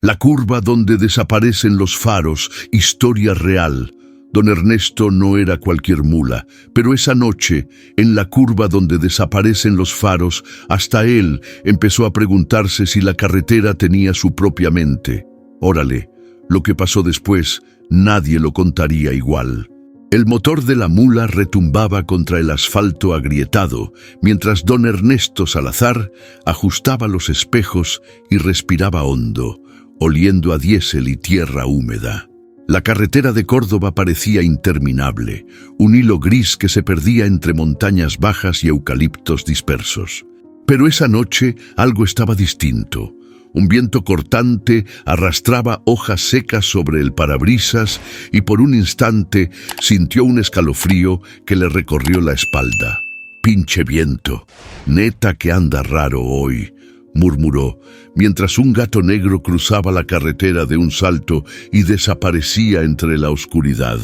La curva donde desaparecen los faros, historia real. Don Ernesto no era cualquier mula, pero esa noche, en la curva donde desaparecen los faros, hasta él empezó a preguntarse si la carretera tenía su propia mente. Órale, lo que pasó después, nadie lo contaría igual. El motor de la mula retumbaba contra el asfalto agrietado, mientras don Ernesto Salazar ajustaba los espejos y respiraba hondo, oliendo a diésel y tierra húmeda. La carretera de Córdoba parecía interminable, un hilo gris que se perdía entre montañas bajas y eucaliptos dispersos. Pero esa noche algo estaba distinto. Un viento cortante arrastraba hojas secas sobre el parabrisas y por un instante sintió un escalofrío que le recorrió la espalda. «Pinche viento, neta que anda raro hoy», murmuró, mientras un gato negro cruzaba la carretera de un salto y desaparecía entre la oscuridad.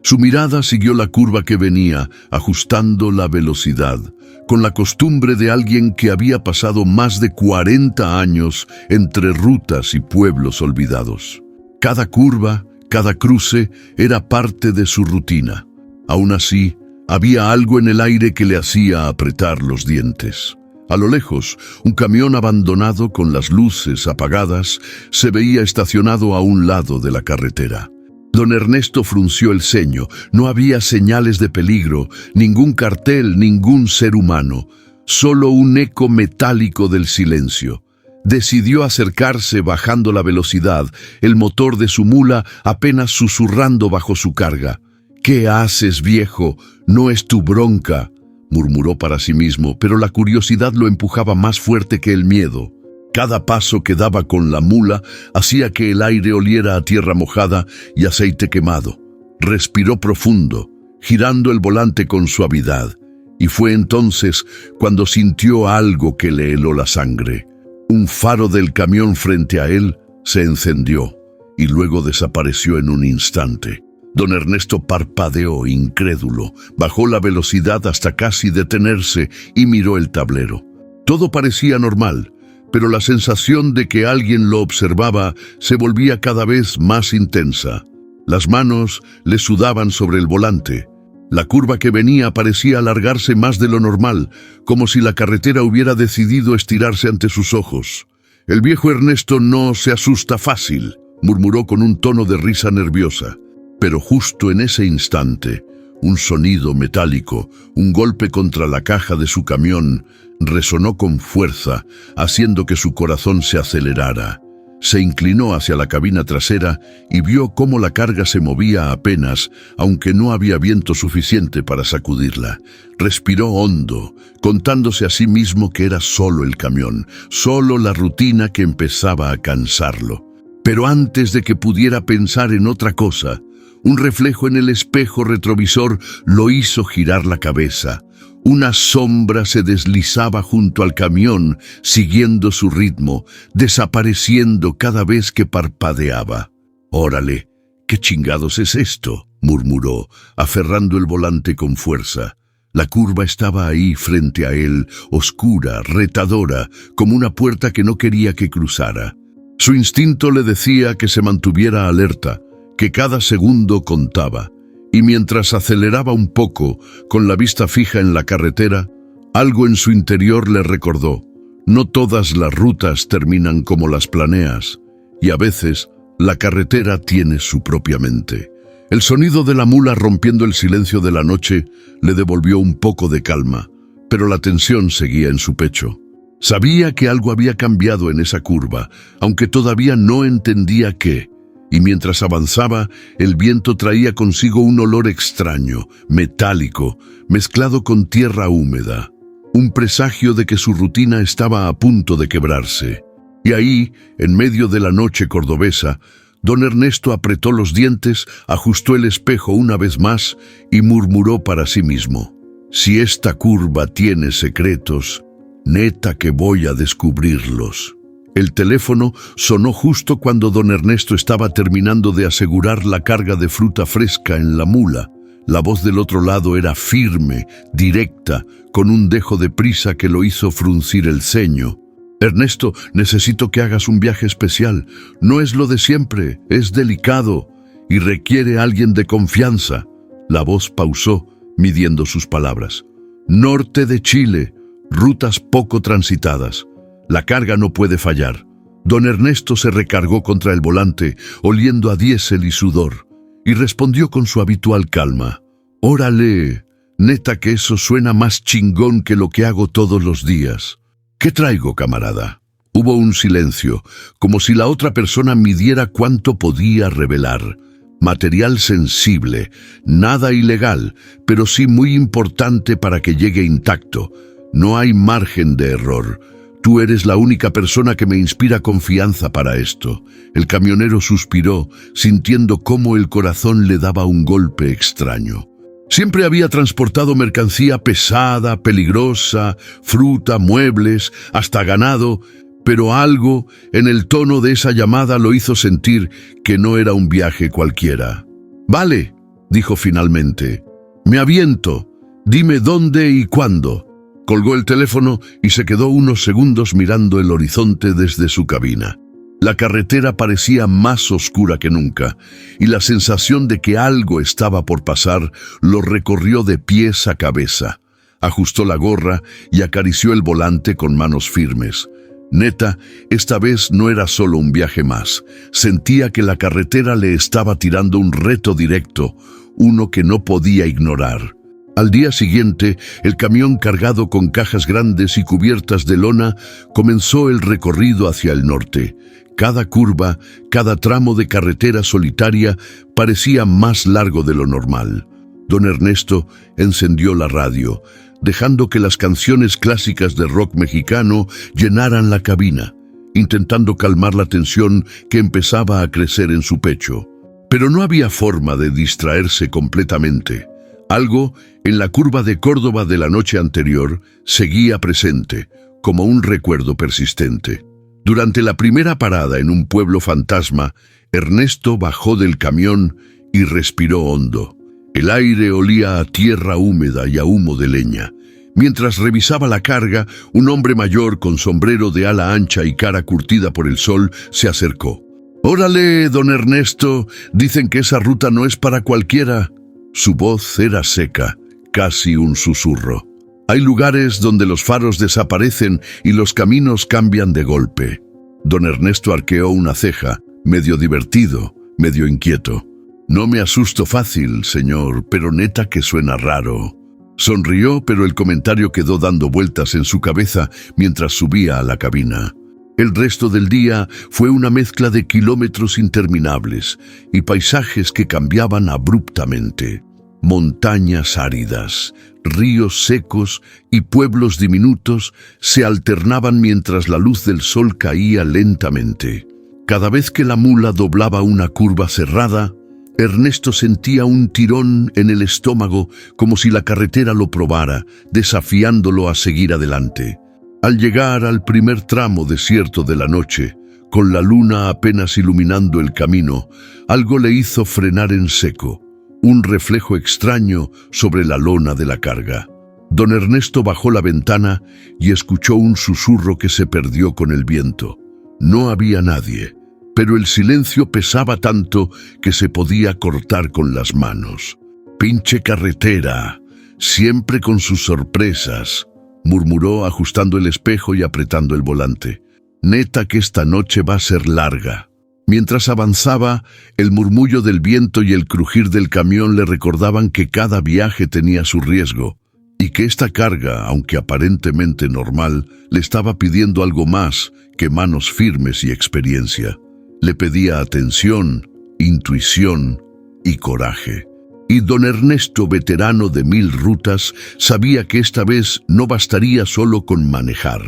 Su mirada siguió la curva que venía, ajustando la velocidad, con la costumbre de alguien que había pasado más de 40 años entre rutas y pueblos olvidados. Cada curva, cada cruce, era parte de su rutina. Aún así, había algo en el aire que le hacía apretar los dientes. A lo lejos, un camión abandonado con las luces apagadas se veía estacionado a un lado de la carretera. Don Ernesto frunció el ceño. No había señales de peligro, ningún cartel, ningún ser humano, solo un eco metálico del silencio. Decidió acercarse bajando la velocidad, el motor de su mula apenas susurrando bajo su carga. «¿Qué haces, viejo? No es tu bronca», murmuró para sí mismo, pero la curiosidad lo empujaba más fuerte que el miedo. Cada paso que daba con la mula hacía que el aire oliera a tierra mojada y aceite quemado. Respiró profundo, girando el volante con suavidad, y fue entonces cuando sintió algo que le heló la sangre. Un faro del camión frente a él se encendió y luego desapareció en un instante. Don Ernesto parpadeó incrédulo, bajó la velocidad hasta casi detenerse y miró el tablero. Todo parecía normal, pero la sensación de que alguien lo observaba se volvía cada vez más intensa. Las manos le sudaban sobre el volante. La curva que venía parecía alargarse más de lo normal, como si la carretera hubiera decidido estirarse ante sus ojos. «El viejo Ernesto no se asusta fácil», murmuró con un tono de risa nerviosa. Pero justo en ese instante, un sonido metálico, un golpe contra la caja de su camión, resonó con fuerza, haciendo que su corazón se acelerara. Se inclinó hacia la cabina trasera y vio cómo la carga se movía apenas, aunque no había viento suficiente para sacudirla. Respiró hondo, contándose a sí mismo que era solo el camión, solo la rutina que empezaba a cansarlo. Pero antes de que pudiera pensar en otra cosa, un reflejo en el espejo retrovisor lo hizo girar la cabeza. Una sombra se deslizaba junto al camión, siguiendo su ritmo, desapareciendo cada vez que parpadeaba. «Órale, ¿qué chingados es esto?», murmuró, aferrando el volante con fuerza. La curva estaba ahí frente a él, oscura, retadora, como una puerta que no quería que cruzara. Su instinto le decía que se mantuviera alerta, que cada segundo contaba, y mientras aceleraba un poco, con la vista fija en la carretera, algo en su interior le recordó: no todas las rutas terminan como las planeas, y a veces la carretera tiene su propia mente. El sonido de la mula rompiendo el silencio de la noche le devolvió un poco de calma, pero la tensión seguía en su pecho. Sabía que algo había cambiado en esa curva, aunque todavía no entendía qué. Y mientras avanzaba, el viento traía consigo un olor extraño, metálico, mezclado con tierra húmeda. Un presagio de que su rutina estaba a punto de quebrarse. Y ahí, en medio de la noche cordobesa, don Ernesto apretó los dientes, ajustó el espejo una vez más y murmuró para sí mismo: «Si esta curva tiene secretos, neta que voy a descubrirlos». El teléfono sonó justo cuando don Ernesto estaba terminando de asegurar la carga de fruta fresca en la mula. La voz del otro lado era firme, directa, con un dejo de prisa que lo hizo fruncir el ceño. Ernesto, necesito que hagas un viaje especial. No es lo de siempre, es delicado y requiere a alguien de confianza. La voz pausó, midiendo sus palabras. Norte de Chile, rutas poco transitadas. La carga no puede fallar. Don Ernesto se recargó contra el volante, oliendo a diésel y sudor, y respondió con su habitual calma. Órale, neta que eso suena más chingón que lo que hago todos los días. ¿Qué traigo, camarada? Hubo un silencio, como si la otra persona midiera cuánto podía revelar. Material sensible, nada ilegal, pero sí muy importante para que llegue intacto. No hay margen de error. Tú eres la única persona que me inspira confianza para esto. El camionero suspiró, sintiendo cómo el corazón le daba un golpe extraño. Siempre había transportado mercancía pesada, peligrosa, fruta, muebles, hasta ganado, pero algo en el tono de esa llamada lo hizo sentir que no era un viaje cualquiera. Vale, dijo finalmente. Me aviento. Dime dónde y cuándo. Colgó el teléfono y se quedó unos segundos mirando el horizonte desde su cabina. La carretera parecía más oscura que nunca, y la sensación de que algo estaba por pasar lo recorrió de pies a cabeza. Ajustó la gorra y acarició el volante con manos firmes. Neta, esta vez no era solo un viaje más. Sentía que la carretera le estaba tirando un reto directo, uno que no podía ignorar. Al día siguiente, el camión cargado con cajas grandes y cubiertas de lona comenzó el recorrido hacia el norte. Cada curva, cada tramo de carretera solitaria parecía más largo de lo normal. Don Ernesto encendió la radio, dejando que las canciones clásicas de rock mexicano llenaran la cabina, intentando calmar la tensión que empezaba a crecer en su pecho. Pero no había forma de distraerse completamente. Algo en la curva de Córdoba de la noche anterior seguía presente, como un recuerdo persistente. Durante la primera parada en un pueblo fantasma, Ernesto bajó del camión y respiró hondo. El aire olía a tierra húmeda y a humo de leña. Mientras revisaba la carga, un hombre mayor con sombrero de ala ancha y cara curtida por el sol se acercó. «Órale, don Ernesto, dicen que esa ruta no es para cualquiera». Su voz era seca, casi un susurro. Hay lugares donde los faros desaparecen y los caminos cambian de golpe. Don Ernesto arqueó una ceja, medio divertido, medio inquieto. No me asusto fácil, señor, pero neta que suena raro. Sonrió, pero el comentario quedó dando vueltas en su cabeza mientras subía a la cabina. El resto del día fue una mezcla de kilómetros interminables y paisajes que cambiaban abruptamente. Montañas áridas, ríos secos y pueblos diminutos se alternaban mientras la luz del sol caía lentamente. Cada vez que la mula doblaba una curva cerrada, Ernesto sentía un tirón en el estómago como si la carretera lo probara, desafiándolo a seguir adelante. Al llegar al primer tramo desierto de la noche, con la luna apenas iluminando el camino, algo le hizo frenar en seco, un reflejo extraño sobre la lona de la carga. Don Ernesto bajó la ventana y escuchó un susurro que se perdió con el viento. No había nadie, pero el silencio pesaba tanto que se podía cortar con las manos. «Pinche carretera, siempre con sus sorpresas», murmuró ajustando el espejo y apretando el volante. «Neta que esta noche va a ser larga». Mientras avanzaba, el murmullo del viento y el crujir del camión le recordaban que cada viaje tenía su riesgo, y que esta carga, aunque aparentemente normal, le estaba pidiendo algo más que manos firmes y experiencia. Le pedía atención, intuición y coraje. Y don Ernesto, veterano de 1000 rutas, sabía que esta vez no bastaría solo con manejar.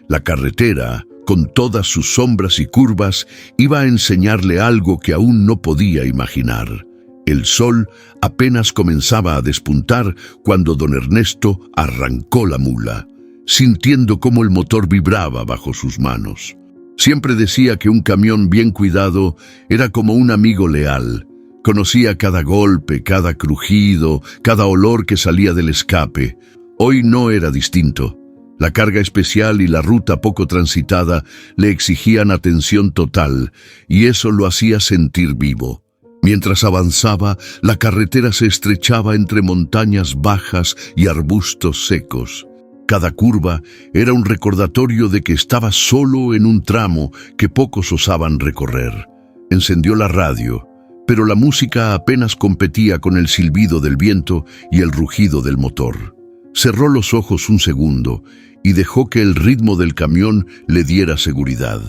La carretera, con todas sus sombras y curvas, iba a enseñarle algo que aún no podía imaginar. El sol apenas comenzaba a despuntar cuando don Ernesto arrancó la mula, sintiendo cómo el motor vibraba bajo sus manos. Siempre decía que un camión bien cuidado era como un amigo leal. Conocía cada golpe, cada crujido, cada olor que salía del escape. Hoy no era distinto. La carga especial y la ruta poco transitada le exigían atención total, y eso lo hacía sentir vivo. Mientras avanzaba, la carretera se estrechaba entre montañas bajas y arbustos secos. Cada curva era un recordatorio de que estaba solo en un tramo que pocos osaban recorrer. Encendió la radio, pero la música apenas competía con el silbido del viento y el rugido del motor. Cerró los ojos un segundo y dejó que el ritmo del camión le diera seguridad.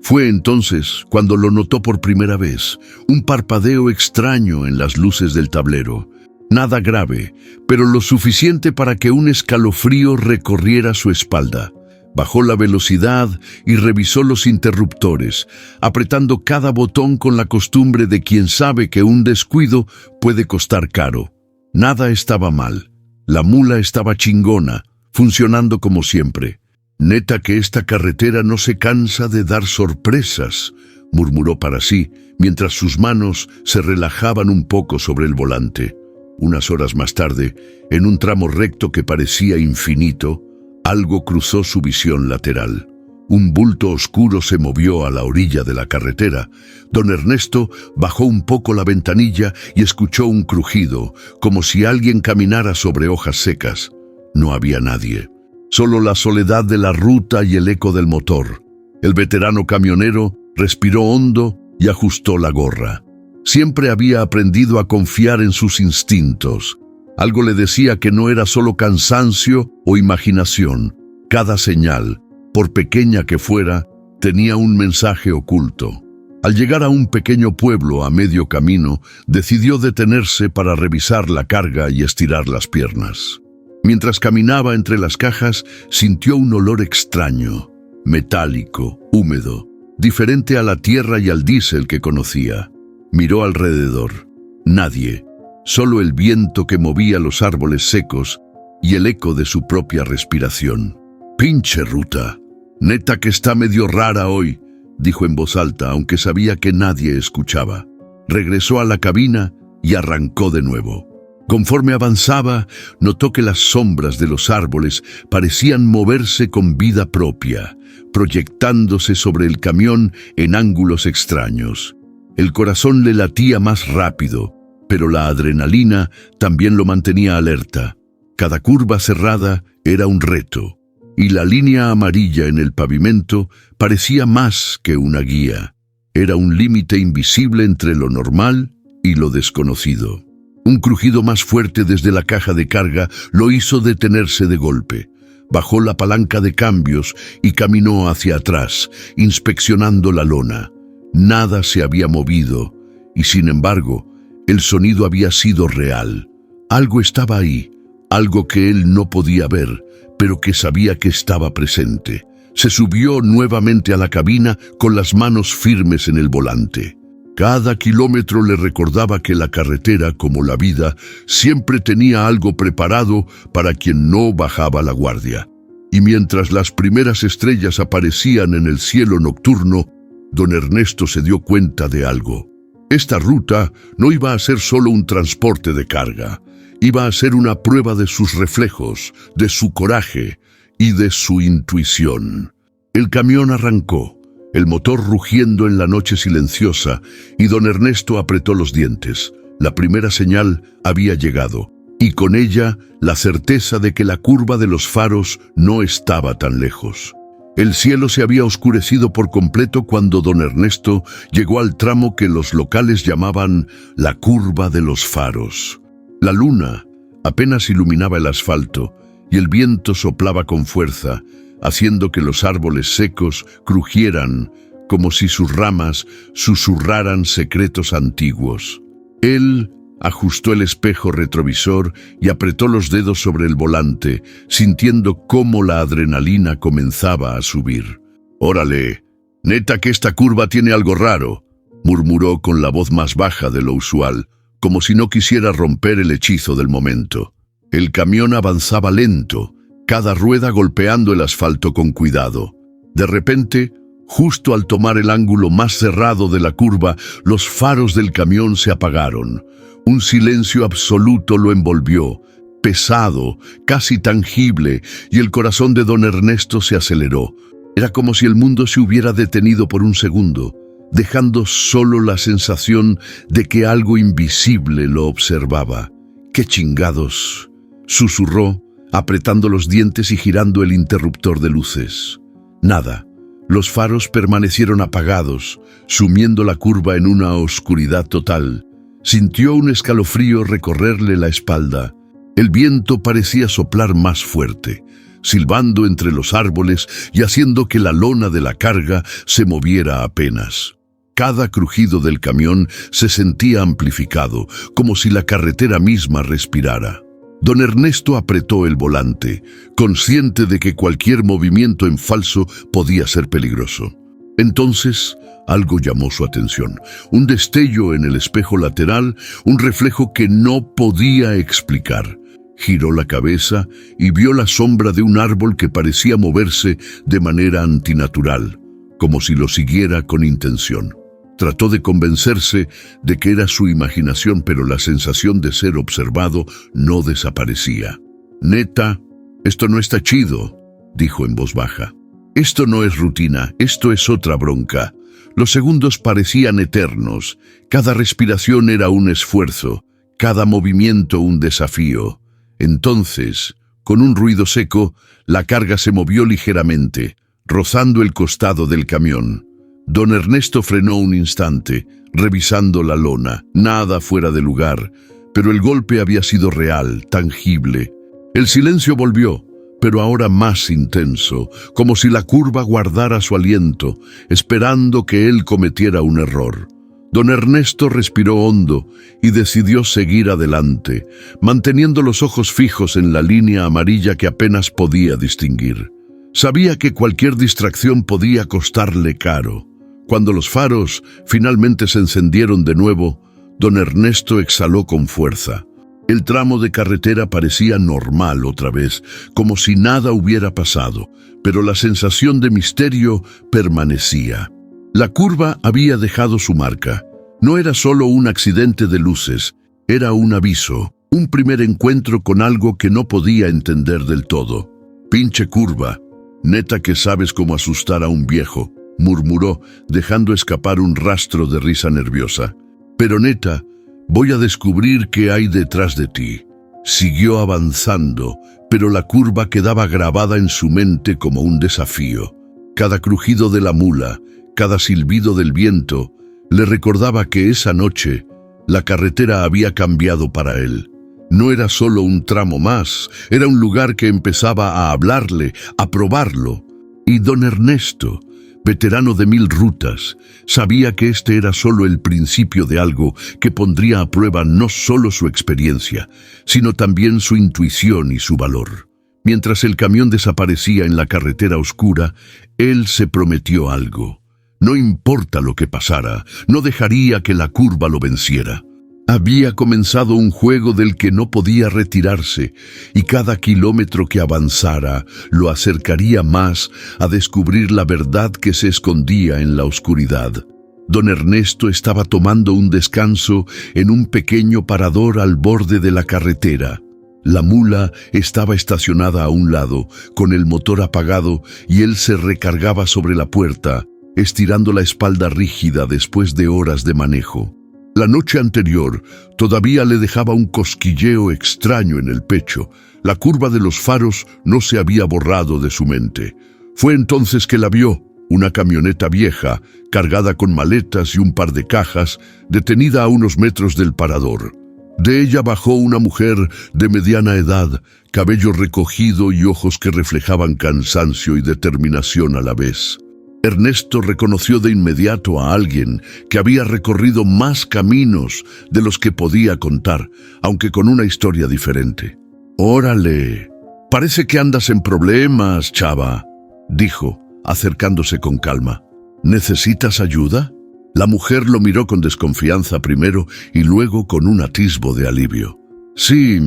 Fue entonces cuando lo notó por primera vez, un parpadeo extraño en las luces del tablero. Nada grave, pero lo suficiente para que un escalofrío recorriera su espalda. Bajó la velocidad y revisó los interruptores, apretando cada botón con la costumbre de quien sabe que un descuido puede costar caro. Nada estaba mal. La mula estaba chingona, funcionando como siempre. «Neta que esta carretera no se cansa de dar sorpresas», murmuró para sí, mientras sus manos se relajaban un poco sobre el volante. Unas horas más tarde, en un tramo recto que parecía infinito, algo cruzó su visión lateral. Un bulto oscuro se movió a la orilla de la carretera. Don Ernesto bajó un poco la ventanilla y escuchó un crujido, como si alguien caminara sobre hojas secas. No había nadie. Solo la soledad de la ruta y el eco del motor. El veterano camionero respiró hondo y ajustó la gorra. Siempre había aprendido a confiar en sus instintos. Algo le decía que no era solo cansancio o imaginación. Cada señal, por pequeña que fuera, tenía un mensaje oculto. Al llegar a un pequeño pueblo a medio camino, decidió detenerse para revisar la carga y estirar las piernas. Mientras caminaba entre las cajas, sintió un olor extraño, metálico, húmedo, diferente a la tierra y al diésel que conocía. Miró alrededor. Nadie, solo el viento que movía los árboles secos y el eco de su propia respiración. «Pinche ruta. Neta que está medio rara hoy», dijo en voz alta, aunque sabía que nadie escuchaba. Regresó a la cabina y arrancó de nuevo. Conforme avanzaba, notó que las sombras de los árboles parecían moverse con vida propia, proyectándose sobre el camión en ángulos extraños. El corazón le latía más rápido, pero la adrenalina también lo mantenía alerta. Cada curva cerrada era un reto, y la línea amarilla en el pavimento parecía más que una guía. Era un límite invisible entre lo normal y lo desconocido. Un crujido más fuerte desde la caja de carga lo hizo detenerse de golpe. Bajó la palanca de cambios y caminó hacia atrás, inspeccionando la lona. Nada se había movido, y sin embargo, el sonido había sido real. Algo estaba ahí, algo que él no podía ver, pero que sabía que estaba presente. Se subió nuevamente a la cabina con las manos firmes en el volante. Cada kilómetro le recordaba que la carretera, como la vida, siempre tenía algo preparado para quien no bajaba la guardia. Y mientras las primeras estrellas aparecían en el cielo nocturno, don Ernesto se dio cuenta de algo. Esta ruta no iba a ser solo un transporte de carga, iba a ser una prueba de sus reflejos, de su coraje y de su intuición. El camión arrancó, el motor rugiendo en la noche silenciosa, y don Ernesto apretó los dientes. La primera señal había llegado, y con ella la certeza de que la curva de los faros no estaba tan lejos. El cielo se había oscurecido por completo cuando don Ernesto llegó al tramo que los locales llamaban la curva de los faros. La luna apenas iluminaba el asfalto, y el viento soplaba con fuerza, haciendo que los árboles secos crujieran como si sus ramas susurraran secretos antiguos. Él ajustó el espejo retrovisor y apretó los dedos sobre el volante, sintiendo cómo la adrenalina comenzaba a subir. «Órale, neta que esta curva tiene algo raro», murmuró con la voz más baja de lo usual, como si no quisiera romper el hechizo del momento. El camión avanzaba lento, cada rueda golpeando el asfalto con cuidado. De repente, justo al tomar el ángulo más cerrado de la curva, los faros del camión se apagaron. Un silencio absoluto lo envolvió, pesado, casi tangible, y el corazón de don Ernesto se aceleró. Era como si el mundo se hubiera detenido por un segundo, dejando solo la sensación de que algo invisible lo observaba. ¡Qué chingados!, susurró, apretando los dientes y girando el interruptor de luces. Nada. Los faros permanecieron apagados, sumiendo la curva en una oscuridad total. Sintió un escalofrío recorrerle la espalda. El viento parecía soplar más fuerte, silbando entre los árboles y haciendo que la lona de la carga se moviera apenas. Cada crujido del camión se sentía amplificado, como si la carretera misma respirara. Don Ernesto apretó el volante, consciente de que cualquier movimiento en falso podía ser peligroso. Entonces, algo llamó su atención. Un destello en el espejo lateral, un reflejo que no podía explicar. Giró la cabeza y vio la sombra de un árbol que parecía moverse de manera antinatural, como si lo siguiera con intención. Trató de convencerse de que era su imaginación, pero la sensación de ser observado no desaparecía. «Neta, esto no está chido», dijo en voz baja. «Esto no es rutina, esto es otra bronca». Los segundos parecían eternos. Cada respiración era un esfuerzo, cada movimiento un desafío. Entonces, con un ruido seco, la carga se movió ligeramente, rozando el costado del camión. Don Ernesto frenó un instante, revisando la lona. Nada fuera de lugar, pero el golpe había sido real, tangible. El silencio volvió, pero ahora más intenso, como si la curva guardara su aliento, esperando que él cometiera un error. Don Ernesto respiró hondo y decidió seguir adelante, manteniendo los ojos fijos en la línea amarilla que apenas podía distinguir. Sabía que cualquier distracción podía costarle caro. Cuando los faros finalmente se encendieron de nuevo, don Ernesto exhaló con fuerza. El tramo de carretera parecía normal otra vez, como si nada hubiera pasado, pero la sensación de misterio permanecía. La curva había dejado su marca. No era solo un accidente de luces, era un aviso, un primer encuentro con algo que no podía entender del todo. «Pinche curva, neta que sabes cómo asustar a un viejo», murmuró, dejando escapar un rastro de risa nerviosa. «Pero neta, voy a descubrir qué hay detrás de ti». Siguió avanzando, pero la curva quedaba grabada en su mente como un desafío. Cada crujido de la mula, cada silbido del viento, le recordaba que esa noche la carretera había cambiado para él. No era solo un tramo más, era un lugar que empezaba a hablarle, a probarlo. Y don Ernesto, veterano de 1000 rutas, sabía que este era solo el principio de algo que pondría a prueba no solo su experiencia, sino también su intuición y su valor. Mientras el camión desaparecía en la carretera oscura, él se prometió algo. No importa lo que pasara, no dejaría que la curva lo venciera. Había comenzado un juego del que no podía retirarse, y cada kilómetro que avanzara lo acercaría más a descubrir la verdad que se escondía en la oscuridad. Don Ernesto estaba tomando un descanso en un pequeño parador al borde de la carretera. La mula estaba estacionada a un lado, con el motor apagado, y él se recargaba sobre la puerta, estirando la espalda rígida después de horas de manejo. La noche anterior todavía le dejaba un cosquilleo extraño en el pecho. La curva de los faros no se había borrado de su mente. Fue entonces que la vio, una camioneta vieja, cargada con maletas y un par de cajas, detenida a unos metros del parador. De ella bajó una mujer de mediana edad, cabello recogido y ojos que reflejaban cansancio y determinación a la vez. Ernesto reconoció de inmediato a alguien que había recorrido más caminos de los que podía contar, aunque con una historia diferente. «Órale, parece que andas en problemas, chava», dijo, acercándose con calma. «¿Necesitas ayuda?». La mujer lo miró con desconfianza primero y luego con un atisbo de alivio. «Sí,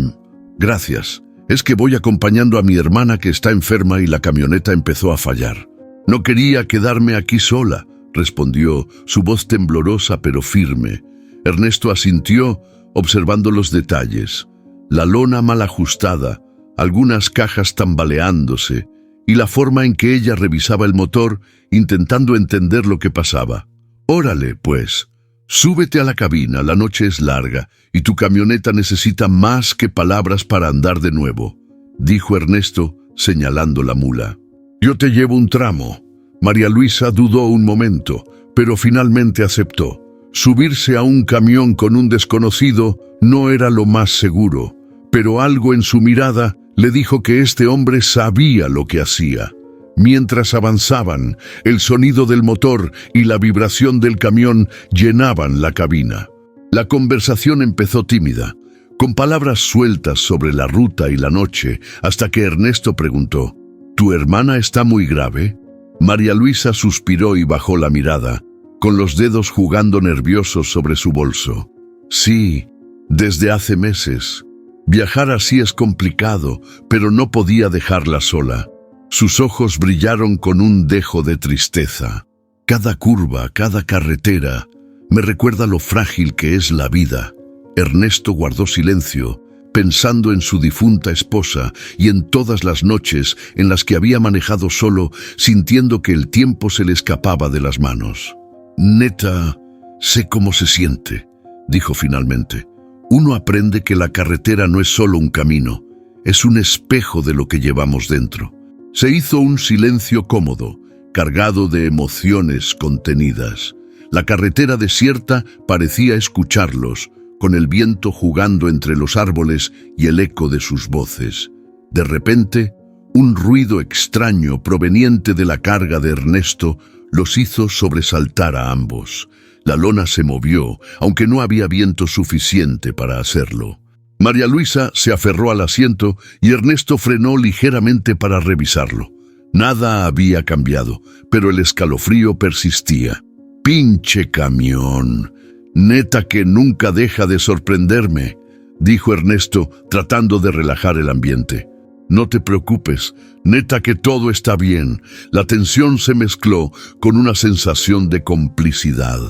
gracias. Es que voy acompañando a mi hermana que está enferma y la camioneta empezó a fallar. No quería quedarme aquí sola», respondió, su voz temblorosa pero firme. Ernesto asintió, observando los detalles. la lona mal ajustada, algunas cajas tambaleándose, y la forma en que ella revisaba el motor, intentando entender lo que pasaba. «Órale, pues, súbete a la cabina, la noche es larga, y tu camioneta necesita más que palabras para andar de nuevo», dijo Ernesto, señalando la mula. «Yo te llevo un tramo». María Luisa dudó un momento, pero finalmente aceptó. Subirse a un camión con un desconocido no era lo más seguro, pero algo en su mirada le dijo que este hombre sabía lo que hacía. Mientras avanzaban, el sonido del motor y la vibración del camión llenaban la cabina. La conversación empezó tímida, con palabras sueltas sobre la ruta y la noche, hasta que Ernesto preguntó: «¿Tu hermana está muy grave?». María Luisa suspiró y bajó la mirada, con los dedos jugando nerviosos sobre su bolso. «Sí, desde hace meses. Viajar así es complicado, pero no podía dejarla sola». Sus ojos brillaron con un dejo de tristeza. «Cada curva, cada carretera, me recuerda lo frágil que es la vida». Ernesto guardó silencio, pensando en su difunta esposa y en todas las noches en las que había manejado solo, sintiendo que el tiempo se le escapaba de las manos. «Neta, sé cómo se siente», dijo finalmente. «Uno aprende que la carretera no es solo un camino, es un espejo de lo que llevamos dentro». Se hizo un silencio cómodo, cargado de emociones contenidas. La carretera desierta parecía escucharlos, con el viento jugando entre los árboles y el eco de sus voces. De repente, un ruido extraño proveniente de la carga de Ernesto los hizo sobresaltar a ambos. La lona se movió, aunque no había viento suficiente para hacerlo. María Luisa se aferró al asiento y Ernesto frenó ligeramente para revisarlo. Nada había cambiado, pero el escalofrío persistía. «Pinche camión. Neta que nunca deja de sorprenderme», dijo Ernesto, tratando de relajar el ambiente. «No te preocupes, neta que todo está bien». La tensión se mezcló con una sensación de complicidad.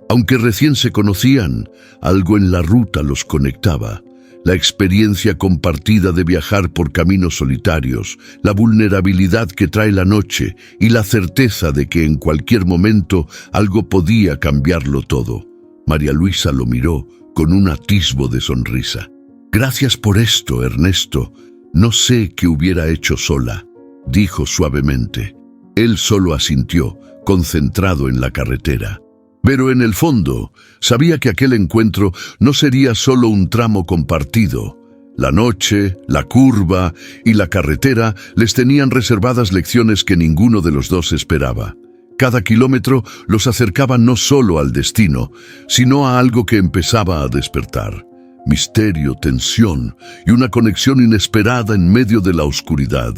Aunque recién se conocían, algo en la ruta los conectaba. La experiencia compartida de viajar por caminos solitarios, la vulnerabilidad que trae la noche y la certeza de que en cualquier momento algo podía cambiarlo todo. María Luisa lo miró con un atisbo de sonrisa. «Gracias por esto, Ernesto. No sé qué hubiera hecho sola», dijo suavemente. Él solo asintió, concentrado en la carretera. Pero en el fondo, sabía que aquel encuentro no sería solo un tramo compartido. La noche, la curva y la carretera les tenían reservadas lecciones que ninguno de los dos esperaba. Cada kilómetro los acercaba no solo al destino, sino a algo que empezaba a despertar. Misterio, tensión y una conexión inesperada en medio de la oscuridad.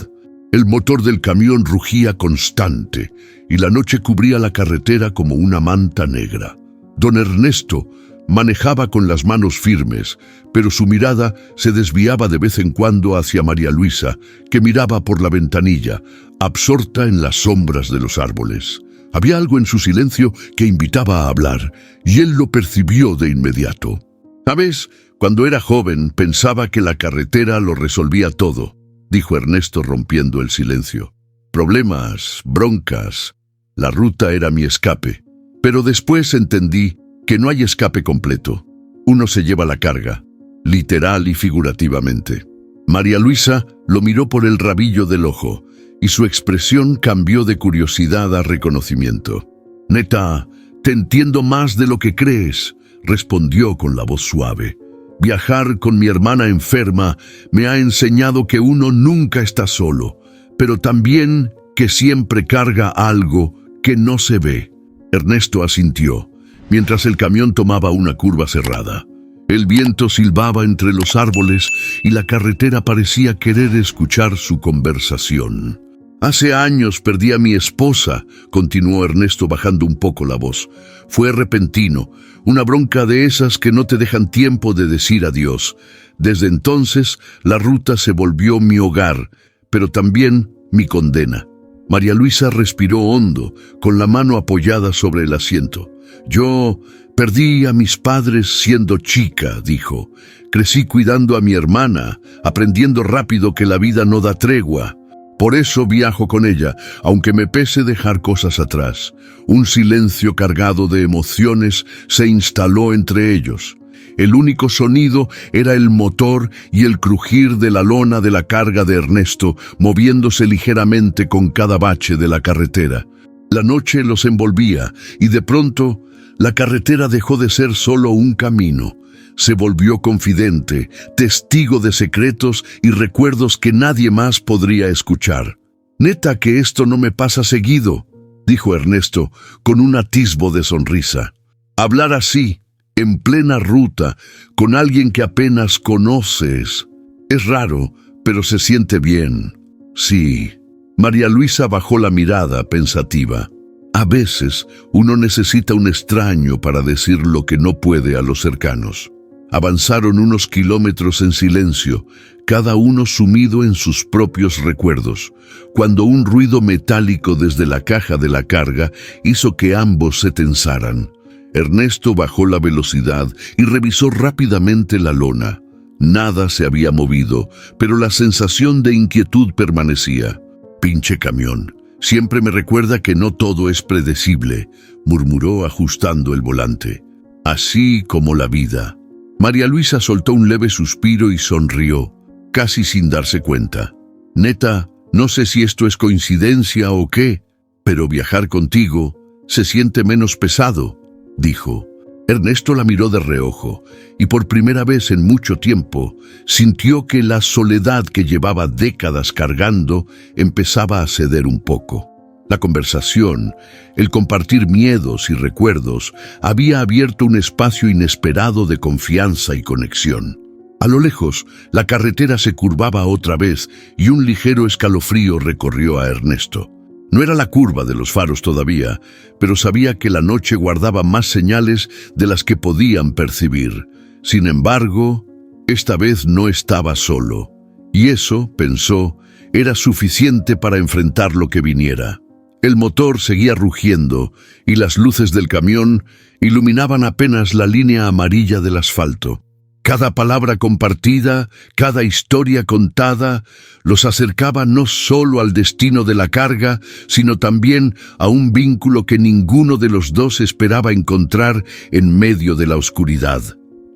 El motor del camión rugía constante y la noche cubría la carretera como una manta negra. Don Ernesto manejaba con las manos firmes, pero su mirada se desviaba de vez en cuando hacia María Luisa, que miraba por la ventanilla, absorta en las sombras de los árboles. Había algo en su silencio que invitaba a hablar, y él lo percibió de inmediato. «¿Sabes? Cuando era joven pensaba que la carretera lo resolvía todo», dijo Ernesto rompiendo el silencio. «Problemas, broncas, la ruta era mi escape. Pero después entendí que no hay escape completo. Uno se lleva la carga, literal y figurativamente». María Luisa lo miró por el rabillo del ojo, y su expresión cambió de curiosidad a reconocimiento. «Neta, te entiendo más de lo que crees», respondió con la voz suave. «Viajar con mi hermana enferma me ha enseñado que uno nunca está solo, pero también que siempre carga algo que no se ve». Ernesto asintió, mientras el camión tomaba una curva cerrada. El viento silbaba entre los árboles y la carretera parecía querer escuchar su conversación. «Hace años perdí a mi esposa», continuó Ernesto bajando un poco la voz. «Fue repentino, una bronca de esas que no te dejan tiempo de decir adiós. Desde entonces, la ruta se volvió mi hogar, pero también mi condena». María Luisa respiró hondo, con la mano apoyada sobre el asiento. «Yo Perdí a mis padres siendo chica, dijo. Crecí cuidando a mi hermana, aprendiendo rápido que la vida no da tregua. Por eso viajo con ella, aunque me pese dejar cosas atrás. Un silencio cargado de emociones se instaló entre ellos. El único sonido era el motor y el crujir de la lona de la carga de Ernesto, moviéndose ligeramente con cada bache de la carretera. La noche los envolvía y de pronto la carretera dejó de ser solo un camino. Se volvió confidente, testigo de secretos y recuerdos que nadie más podría escuchar. «Neta que esto no me pasa seguido», dijo Ernesto con un atisbo de sonrisa. «Hablar así, en plena ruta, con alguien que apenas conoces, es raro, pero se siente bien». «Sí». María Luisa bajó la mirada pensativa. A veces uno necesita un extraño para decir lo que no puede a los cercanos. Avanzaron unos kilómetros en silencio, cada uno sumido en sus propios recuerdos, cuando un ruido metálico desde la caja de la carga hizo que ambos se tensaran. Ernesto bajó la velocidad y revisó rápidamente la lona. Nada se había movido, pero la sensación de inquietud permanecía. «Pinche camión, siempre me recuerda que no todo es predecible», murmuró ajustando el volante. «Así como la vida». María Luisa soltó un leve suspiro y sonrió, casi sin darse cuenta. «Neta, no sé si esto es coincidencia o qué, pero viajar contigo se siente menos pesado», dijo. Ernesto la miró de reojo y por primera vez en mucho tiempo sintió que la soledad que llevaba décadas cargando empezaba a ceder un poco. La conversación, el compartir miedos y recuerdos, había abierto un espacio inesperado de confianza y conexión. A lo lejos, la carretera se curvaba otra vez y un ligero escalofrío recorrió a Ernesto. No era la curva de los faros todavía, pero sabía que la noche guardaba más señales de las que podían percibir. Sin embargo, esta vez no estaba solo. Y eso, pensó, era suficiente para enfrentar lo que viniera. El motor seguía rugiendo y las luces del camión iluminaban apenas la línea amarilla del asfalto. Cada palabra compartida, cada historia contada, los acercaba no solo al destino de la carga, sino también a un vínculo que ninguno de los dos esperaba encontrar en medio de la oscuridad.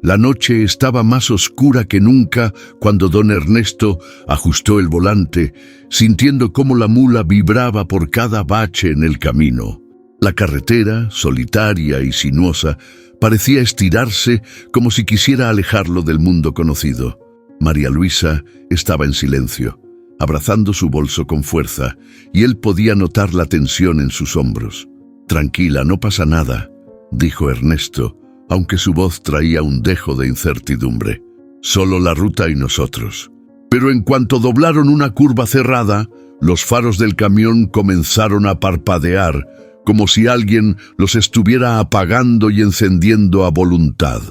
La noche estaba más oscura que nunca cuando don Ernesto ajustó el volante, sintiendo cómo la mula vibraba por cada bache en el camino. La carretera, solitaria y sinuosa, parecía estirarse como si quisiera alejarlo del mundo conocido. María Luisa estaba en silencio, abrazando su bolso con fuerza, y él podía notar la tensión en sus hombros. «Tranquila, no pasa nada», dijo Ernesto, aunque su voz traía un dejo de incertidumbre. «Solo la ruta y nosotros». Pero en cuanto doblaron una curva cerrada, los faros del camión comenzaron a parpadear, como si alguien los estuviera apagando y encendiendo a voluntad.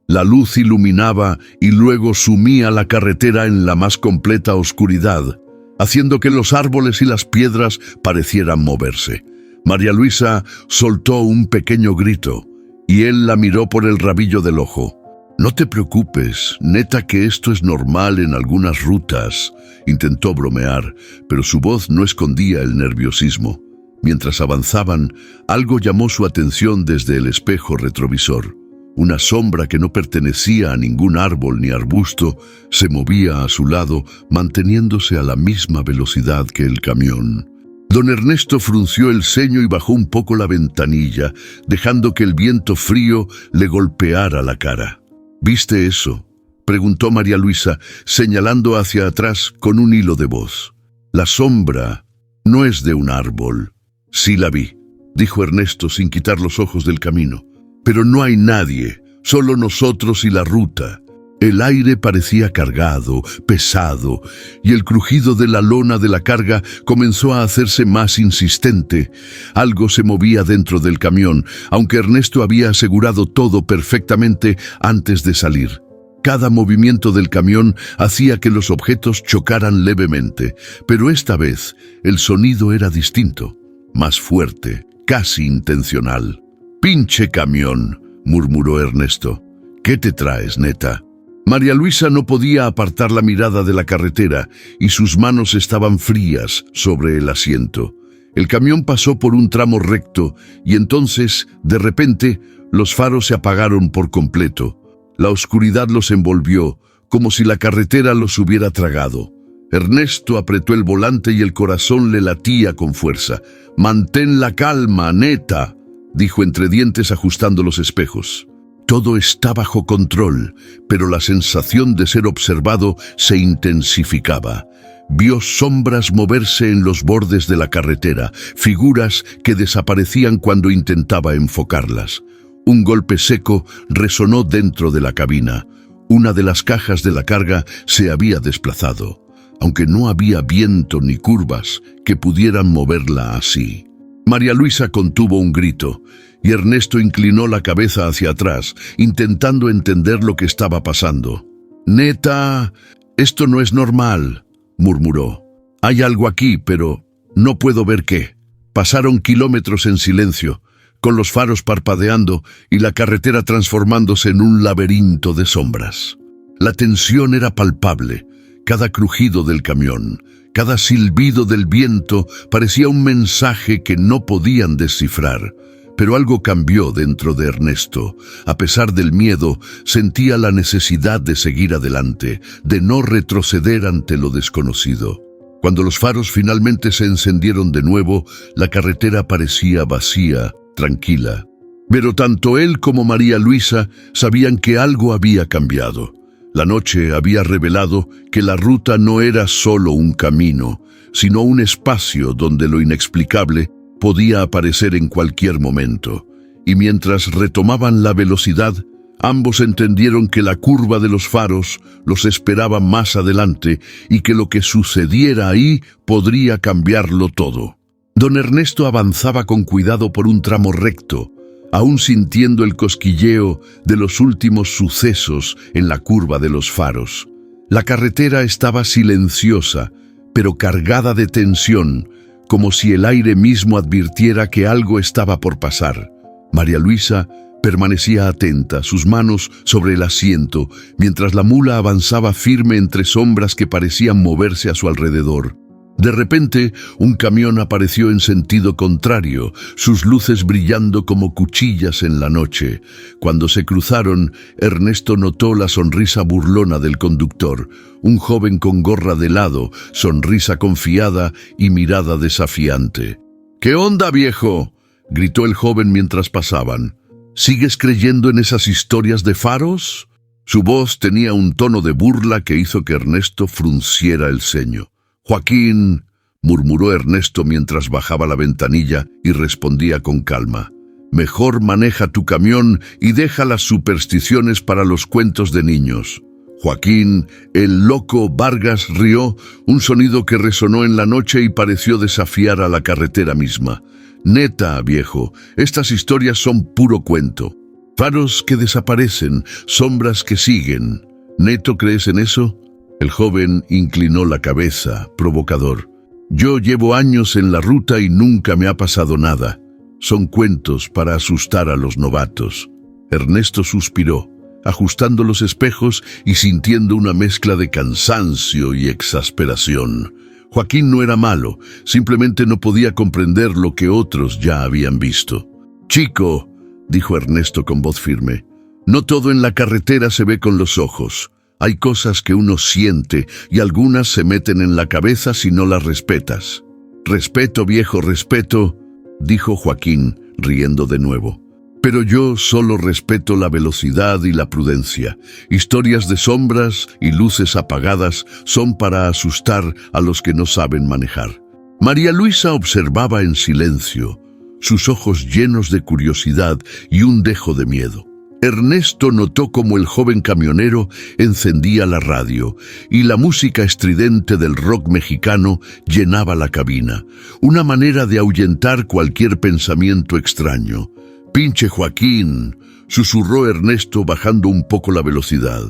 La luz iluminaba y luego sumía la carretera en la más completa oscuridad, haciendo que los árboles y las piedras parecieran moverse. María Luisa soltó un pequeño grito, y él la miró por el rabillo del ojo. «No te preocupes, neta que esto es normal en algunas rutas», intentó bromear, pero su voz no escondía el nerviosismo. Mientras avanzaban, algo llamó su atención desde el espejo retrovisor. Una sombra que no pertenecía a ningún árbol ni arbusto se movía a su lado, manteniéndose a la misma velocidad que el camión. Don Ernesto frunció el ceño y bajó un poco la ventanilla, dejando que el viento frío le golpeara la cara. «¿Viste eso?», preguntó María Luisa, señalando hacia atrás con un hilo de voz. «La sombra no es de un árbol». «Sí la vi», dijo Ernesto sin quitar los ojos del camino. «Pero no hay nadie, solo nosotros y la ruta». El aire parecía cargado, pesado, y el crujido de la lona de la carga comenzó a hacerse más insistente. Algo se movía dentro del camión, aunque Ernesto había asegurado todo perfectamente antes de salir. Cada movimiento del camión hacía que los objetos chocaran levemente, pero esta vez el sonido era distinto, más fuerte, casi intencional. «¡Pinche camión!», murmuró Ernesto. ¿Qué te traes, neta? María Luisa no podía apartar la mirada de la carretera y sus manos estaban frías sobre el asiento. El camión pasó por un tramo recto y entonces, de repente, los faros se apagaron por completo. La oscuridad los envolvió, como si la carretera los hubiera tragado. Ernesto apretó el volante y el corazón le latía con fuerza. «Mantén la calma, neta», dijo entre dientes ajustando los espejos. Todo está bajo control, pero la sensación de ser observado se intensificaba. Vio sombras moverse en los bordes de la carretera, figuras que desaparecían cuando intentaba enfocarlas. Un golpe seco resonó dentro de la cabina. Una de las cajas de la carga se había desplazado, aunque no había viento ni curvas que pudieran moverla así. María Luisa contuvo un grito, y Ernesto inclinó la cabeza hacia atrás, intentando entender lo que estaba pasando. «Neta, esto no es normal», murmuró. «Hay algo aquí, pero no puedo ver qué». Pasaron kilómetros en silencio, con los faros parpadeando y la carretera transformándose en un laberinto de sombras. La tensión era palpable. Cada crujido del camión, cada silbido del viento parecía un mensaje que no podían descifrar. Pero algo cambió dentro de Ernesto. A pesar del miedo, sentía la necesidad de seguir adelante, de no retroceder ante lo desconocido. Cuando los faros finalmente se encendieron de nuevo, la carretera parecía vacía, tranquila. Pero tanto él como María Luisa sabían que algo había cambiado. La noche había revelado que la ruta no era solo un camino, sino un espacio donde lo inexplicable podía aparecer en cualquier momento. Y mientras retomaban la velocidad, ambos entendieron que la curva de los faros los esperaba más adelante y que lo que sucediera ahí podría cambiarlo todo. Don Ernesto avanzaba con cuidado por un tramo recto, aún sintiendo el cosquilleo de los últimos sucesos en la curva de los faros. La carretera estaba silenciosa, pero cargada de tensión, como si el aire mismo advirtiera que algo estaba por pasar. María Luisa permanecía atenta, sus manos sobre el asiento, mientras la mula avanzaba firme entre sombras que parecían moverse a su alrededor. De repente, un camión apareció en sentido contrario, sus luces brillando como cuchillas en la noche. Cuando se cruzaron, Ernesto notó la sonrisa burlona del conductor, un joven con gorra de lado, sonrisa confiada y mirada desafiante. «¿Qué onda, viejo?», gritó el joven mientras pasaban. «¿Sigues creyendo en esas historias de faros?». Su voz tenía un tono de burla que hizo que Ernesto frunciera el ceño. «Joaquín», murmuró Ernesto mientras bajaba la ventanilla y respondía con calma. «Mejor maneja tu camión y deja las supersticiones para los cuentos de niños». Joaquín, el loco Vargas, rió, un sonido que resonó en la noche y pareció desafiar a la carretera misma. «Neta, viejo, estas historias son puro cuento. Faros que desaparecen, sombras que siguen. ¿Neto crees en eso?». El joven inclinó la cabeza, provocador. «Yo llevo años en la ruta y nunca me ha pasado nada. Son cuentos para asustar a los novatos». Ernesto suspiró, ajustando los espejos y sintiendo una mezcla de cansancio y exasperación. Joaquín no era malo, simplemente no podía comprender lo que otros ya habían visto. «Chico», dijo Ernesto con voz firme, «no todo en la carretera se ve con los ojos. Hay cosas que uno siente y algunas se meten en la cabeza si no las respetas». «Respeto, viejo, respeto», dijo Joaquín, riendo de nuevo. «Pero yo solo respeto la velocidad y la prudencia. Historias de sombras y luces apagadas son para asustar a los que no saben manejar». María Luisa observaba en silencio, sus ojos llenos de curiosidad y un dejo de miedo. Ernesto notó cómo el joven camionero encendía la radio y la música estridente del rock mexicano llenaba la cabina, una manera de ahuyentar cualquier pensamiento extraño. «Pinche Joaquín», susurró Ernesto bajando un poco la velocidad.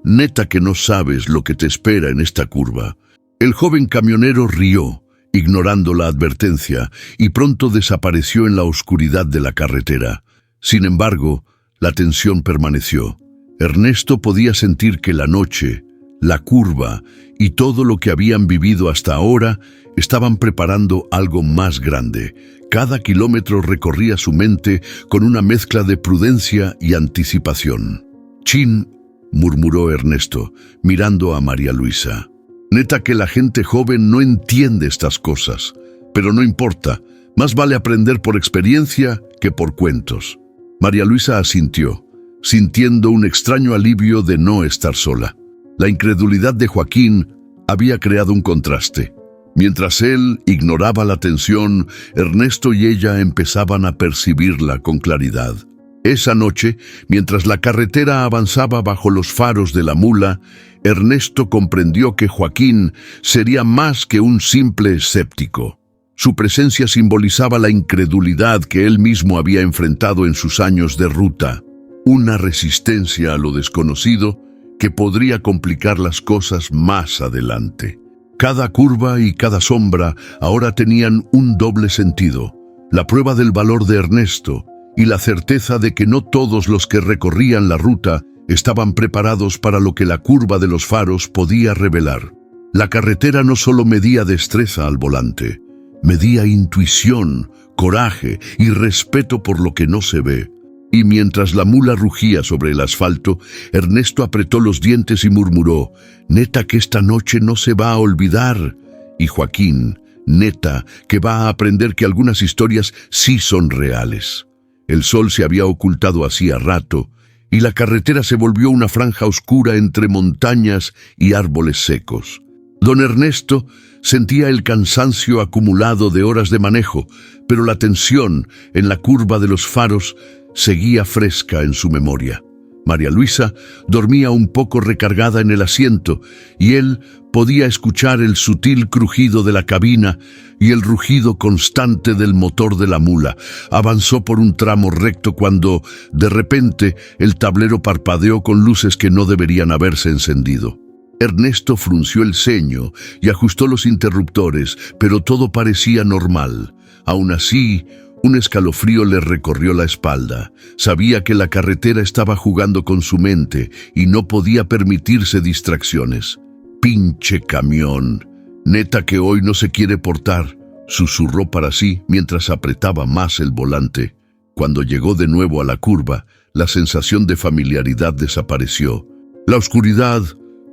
«Neta que no sabes lo que te espera en esta curva». El joven camionero rió, ignorando la advertencia, y pronto desapareció en la oscuridad de la carretera. Sin embargo, La tensión permaneció. Ernesto podía sentir que la noche, la curva y todo lo que habían vivido hasta ahora estaban preparando algo más grande. Cada kilómetro recorría su mente con una mezcla de prudencia y anticipación. «Chin», murmuró Ernesto, mirando a María Luisa. «Neta que la gente joven no entiende estas cosas, pero no importa, más vale aprender por experiencia que por cuentos». María Luisa asintió, sintiendo un extraño alivio de no estar sola. La incredulidad de Joaquín había creado un contraste. Mientras él ignoraba la tensión, Ernesto y ella empezaban a percibirla con claridad. Esa noche, mientras la carretera avanzaba bajo los faros de la mula, Ernesto comprendió que Joaquín sería más que un simple escéptico. Su presencia simbolizaba la incredulidad que él mismo había enfrentado en sus años de ruta, una resistencia a lo desconocido que podría complicar las cosas más adelante. Cada curva y cada sombra ahora tenían un doble sentido, la prueba del valor de Ernesto y la certeza de que no todos los que recorrían la ruta estaban preparados para lo que la curva de los faros podía revelar. La carretera no solo medía destreza al volante, medía intuición, coraje y respeto por lo que no se ve. Y mientras la mula rugía sobre el asfalto, Ernesto apretó los dientes y murmuró: «Neta que esta noche no se va a olvidar». Y Joaquín: «Neta que va a aprender que algunas historias sí son reales». El sol se había ocultado hacía rato, y la carretera se volvió una franja oscura entre montañas y árboles secos. Don Ernesto sentía el cansancio acumulado de horas de manejo, pero la tensión en la curva de los faros seguía fresca en su memoria. María Luisa dormía un poco recargada en el asiento, y él podía escuchar el sutil crujido de la cabina y el rugido constante del motor de la mula. Avanzó por un tramo recto cuando, de repente, el tablero parpadeó con luces que no deberían haberse encendido. Ernesto frunció el ceño y ajustó los interruptores, pero todo parecía normal. Aún así, un escalofrío le recorrió la espalda. Sabía que la carretera estaba jugando con su mente y no podía permitirse distracciones. «Pinche camión. Neta que hoy no se quiere portar», susurró para sí mientras apretaba más el volante. Cuando llegó de nuevo a la curva, la sensación de familiaridad desapareció. La oscuridad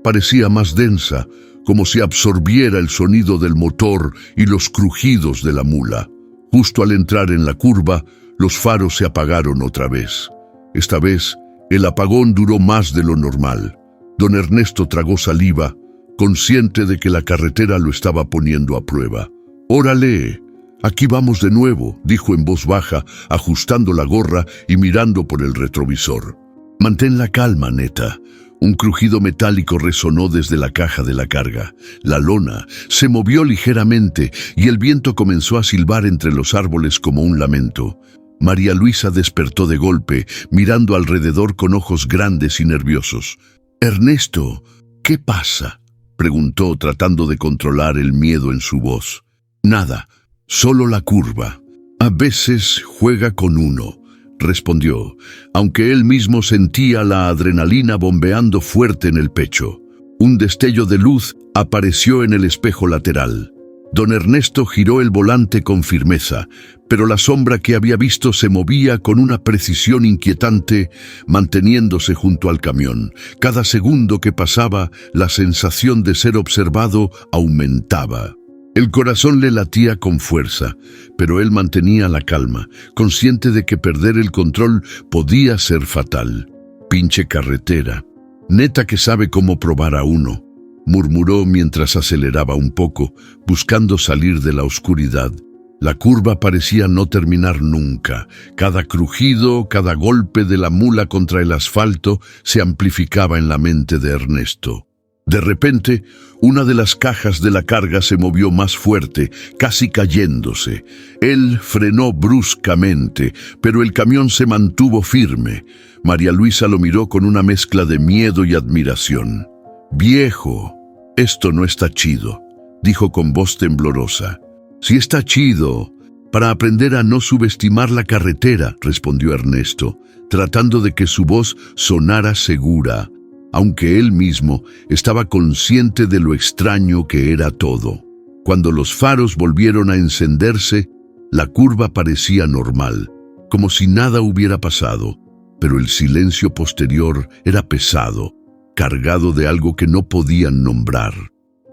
parecía más densa, como si absorbiera el sonido del motor y los crujidos de la mula. Justo al entrar en la curva, los faros se apagaron otra vez. Esta vez, el apagón duró más de lo normal. Don Ernesto tragó saliva, consciente de que la carretera lo estaba poniendo a prueba. «Órale, aquí vamos de nuevo», dijo en voz baja, ajustando la gorra y mirando por el retrovisor. «Mantén la calma, neta». Un crujido metálico resonó desde la caja de la carga. La lona se movió ligeramente y el viento comenzó a silbar entre los árboles como un lamento. María Luisa despertó de golpe, mirando alrededor con ojos grandes y nerviosos. «Ernesto, ¿qué pasa?», preguntó, tratando de controlar el miedo en su voz. «Nada, solo la curva. A veces juega con uno», respondió, aunque él mismo sentía la adrenalina bombeando fuerte en el pecho. Un destello de luz apareció en el espejo lateral. Don Ernesto giró el volante con firmeza, pero la sombra que había visto se movía con una precisión inquietante, manteniéndose junto al camión. Cada segundo que pasaba, la sensación de ser observado aumentaba. El corazón le latía con fuerza, pero él mantenía la calma, consciente de que perder el control podía ser fatal. «Pinche carretera. Neta que sabe cómo probar a uno», murmuró mientras aceleraba un poco, buscando salir de la oscuridad. La curva parecía no terminar nunca. Cada crujido, cada golpe de la mula contra el asfalto se amplificaba en la mente de Ernesto. De repente, una de las cajas de la carga se movió más fuerte, casi cayéndose. Él frenó bruscamente, pero el camión se mantuvo firme. María Luisa lo miró con una mezcla de miedo y admiración. «Viejo, esto no está chido», dijo con voz temblorosa. «Sí está chido. Para aprender a no subestimar la carretera, respondió Ernesto, tratando de que su voz sonara segura, aunque él mismo estaba consciente de lo extraño que era todo. Cuando los faros volvieron a encenderse, la curva parecía normal, como si nada hubiera pasado, pero el silencio posterior era pesado, cargado de algo que no podían nombrar.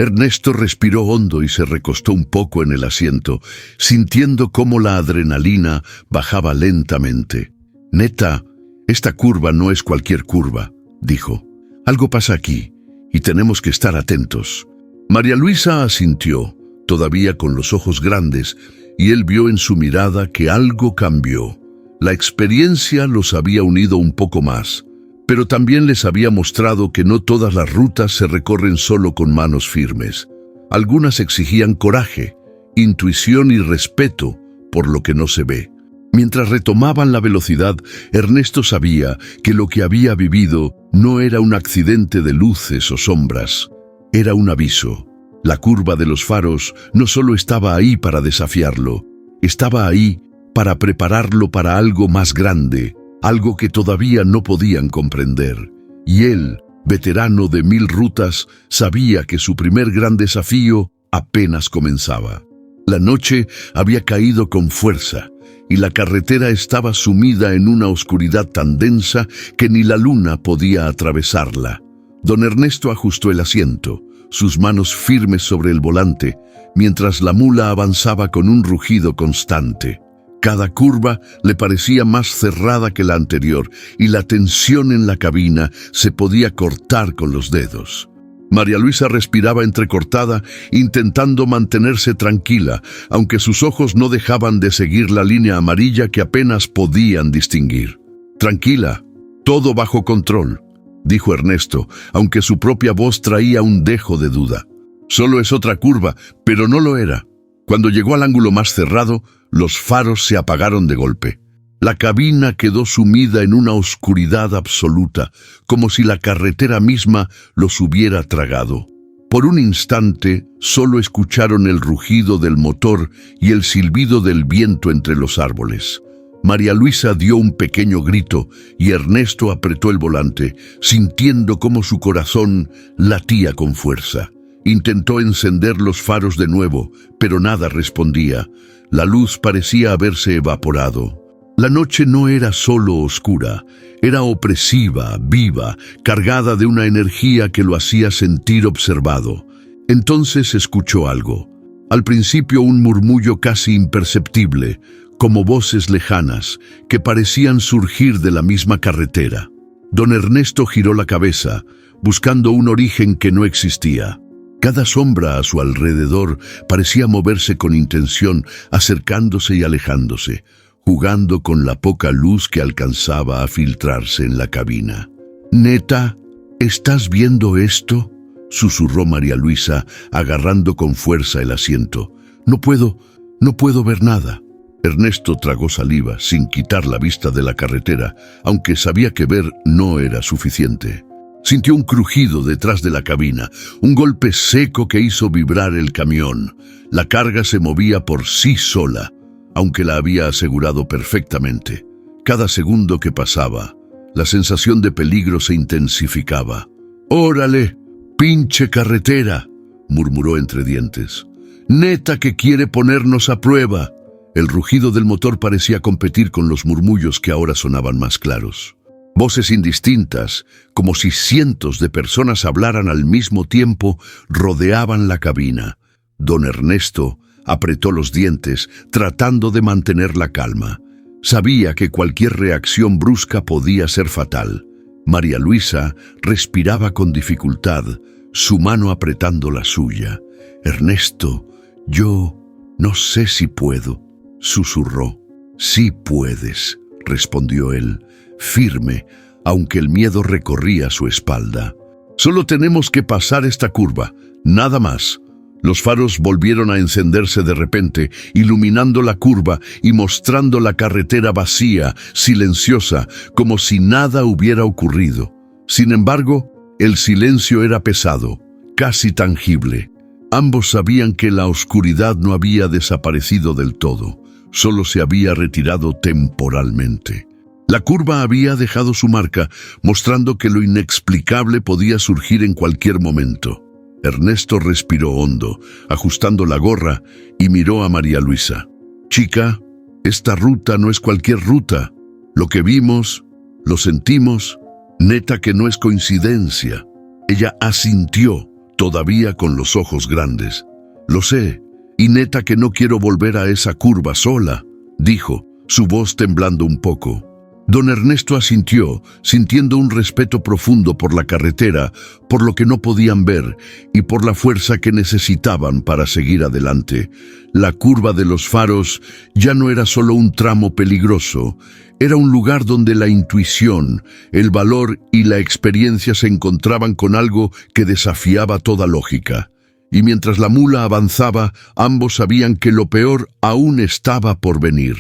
Ernesto respiró hondo y se recostó un poco en el asiento, sintiendo cómo la adrenalina bajaba lentamente. «Neta, esta curva no es cualquier curva», dijo. «Algo pasa aquí, y tenemos que estar atentos». María Luisa asintió, todavía con los ojos grandes, y él vio en su mirada que algo cambió. La experiencia los había unido un poco más, pero también les había mostrado que no todas las rutas se recorren solo con manos firmes. Algunas exigían coraje, intuición y respeto por lo que no se ve. Mientras retomaban la velocidad, Ernesto sabía que lo que había vivido no era un accidente de luces o sombras, era un aviso. La curva de los faros no solo estaba ahí para desafiarlo, estaba ahí para prepararlo para algo más grande, algo que todavía no podían comprender. Y él, veterano de 1000 rutas, sabía que su primer gran desafío apenas comenzaba. La noche había caído con fuerza, y la carretera estaba sumida en una oscuridad tan densa que ni la luna podía atravesarla. Don Ernesto ajustó el asiento, sus manos firmes sobre el volante, mientras la mula avanzaba con un rugido constante. Cada curva le parecía más cerrada que la anterior y la tensión en la cabina se podía cortar con los dedos. María Luisa respiraba entrecortada, intentando mantenerse tranquila, aunque sus ojos no dejaban de seguir la línea amarilla que apenas podían distinguir. «Tranquila, todo bajo control», dijo Ernesto, aunque su propia voz traía un dejo de duda. «Solo es otra curva, pero no lo era». Cuando llegó al ángulo más cerrado, los faros se apagaron de golpe. La cabina quedó sumida en una oscuridad absoluta, como si la carretera misma los hubiera tragado. Por un instante, solo escucharon el rugido del motor y el silbido del viento entre los árboles. María Luisa dio un pequeño grito y Ernesto apretó el volante, sintiendo cómo su corazón latía con fuerza. Intentó encender los faros de nuevo, pero nada respondía. La luz parecía haberse evaporado. La noche no era solo oscura, era opresiva, viva, cargada de una energía que lo hacía sentir observado. Entonces escuchó algo. Al principio un murmullo casi imperceptible, como voces lejanas, que parecían surgir de la misma carretera. Don Ernesto giró la cabeza, buscando un origen que no existía. Cada sombra a su alrededor parecía moverse con intención, acercándose y alejándose, jugando con la poca luz que alcanzaba a filtrarse en la cabina. «Neta, ¿estás viendo esto?», susurró María Luisa, agarrando con fuerza el asiento. No puedo ver nada». Ernesto tragó saliva sin quitar la vista de la carretera, aunque sabía que ver no era suficiente. Sintió un crujido detrás de la cabina, un golpe seco que hizo vibrar el camión. La carga se movía por sí sola, aunque la había asegurado perfectamente. Cada segundo que pasaba, la sensación de peligro se intensificaba. «¡Órale, pinche carretera!», murmuró entre dientes. «Neta que quiere ponernos a prueba». El rugido del motor parecía competir con los murmullos que ahora sonaban más claros. Voces indistintas, como si cientos de personas hablaran al mismo tiempo, rodeaban la cabina. Don Ernesto apretó los dientes, tratando de mantener la calma. Sabía que cualquier reacción brusca podía ser fatal. María Luisa respiraba con dificultad, su mano apretando la suya. «Ernesto, yo no sé si puedo», susurró. «Sí puedes», respondió él, firme, aunque el miedo recorría su espalda. «Solo tenemos que pasar esta curva, nada más». Los faros volvieron a encenderse de repente, iluminando la curva y mostrando la carretera vacía, silenciosa, como si nada hubiera ocurrido. Sin embargo, el silencio era pesado, casi tangible. Ambos sabían que la oscuridad no había desaparecido del todo. solo se había retirado temporalmente. La curva había dejado su marca, mostrando que lo inexplicable podía surgir en cualquier momento. Ernesto respiró hondo, ajustando la gorra, y miró a María Luisa. «Chica, esta ruta no es cualquier ruta. Lo que vimos, lo sentimos, neta que no es coincidencia». Ella asintió, todavía con los ojos grandes. «Lo sé, y neta que no quiero volver a esa curva sola», dijo, su voz temblando un poco. Don Ernesto asintió, sintiendo un respeto profundo por la carretera, por lo que no podían ver y por la fuerza que necesitaban para seguir adelante. La curva de los faros ya no era solo un tramo peligroso, era un lugar donde la intuición, el valor y la experiencia se encontraban con algo que desafiaba toda lógica. Y mientras la mula avanzaba, ambos sabían que lo peor aún estaba por venir.